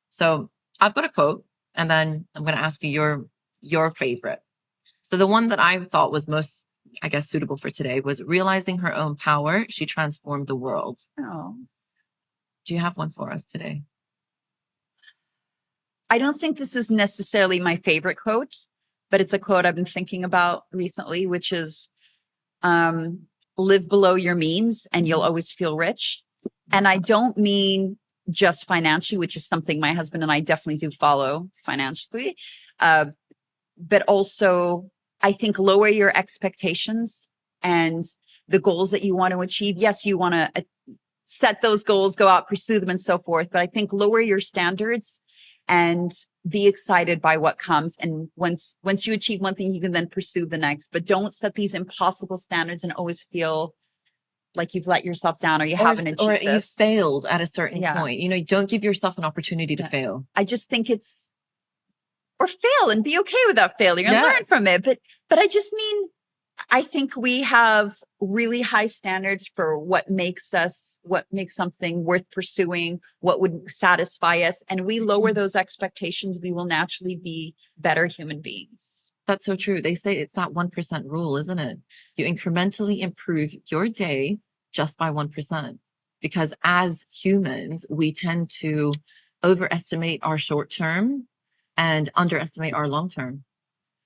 So I've got a quote, and then I'm going to ask you your favorite. So the one that I thought was most, I guess, suitable for today was realizing her own power. She transformed the world. Oh. Do you have one for us today? I don't think this is necessarily my favorite quote, but it's a quote I've been thinking about recently, which is, live below your means and you'll always feel rich. And I don't mean just financially, which is something my husband and I definitely do follow financially. But also I think lower your expectations and the goals that you want to achieve. Yes, you want to set those goals, go out, pursue them and so forth. But I think lower your standards and be excited by what comes. And once you achieve one thing, you can then pursue the next, but don't set these impossible standards and always feel like you've let yourself down or you haven't achieved or this. You failed at a certain point. Don't give yourself an opportunity to fail. I just think or fail and be okay with that failure and learn from it. But I just mean, I think we have really high standards for what makes something worth pursuing, what would satisfy us. And we lower those expectations, we will naturally be better human beings. That's so true. They say it's that 1% rule, isn't it? You incrementally improve your day just by 1%. Because as humans, we tend to overestimate our short term and underestimate our long term.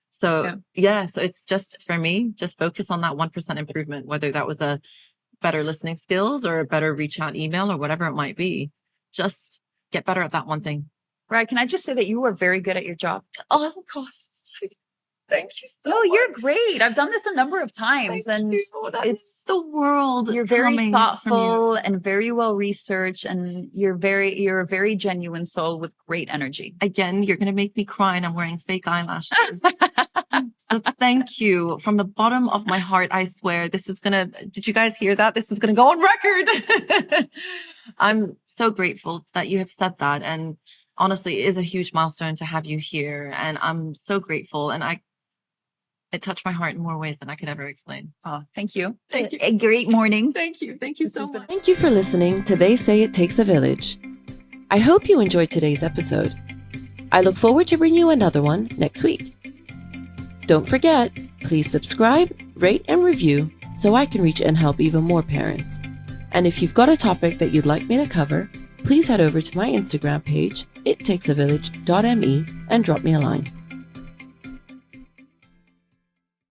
So so it's just, for me, just focus on that 1% improvement, whether that was a better listening skills or a better reach out email or whatever it might be. Just get better at that one thing. Right. Can I just say that you were very good at your job? Oh, gosh. Thank you so much. You're great. I've done this a number of times. It's the world. You're very thoughtful and very well researched, and you're a very genuine soul with great energy. Again, you're going to make me cry and I'm wearing fake eyelashes. So thank you from the bottom of my heart. I swear did you guys hear that? This is going to go on record. I'm so grateful that you have said that. And honestly, it is a huge milestone to have you here. And I'm so grateful. And it touched my heart in more ways than I could ever explain. Oh, thank you. Thank you. A great morning. Thank you. Thank you so much. Thank you for listening to They Say It Takes a Village. I hope you enjoyed today's episode. I look forward to bringing you another one next week. Don't forget, please subscribe, rate, and review so I can reach and help even more parents. And if you've got a topic that you'd like me to cover, please head over to my Instagram page, ittakesavillage.me, and drop me a line.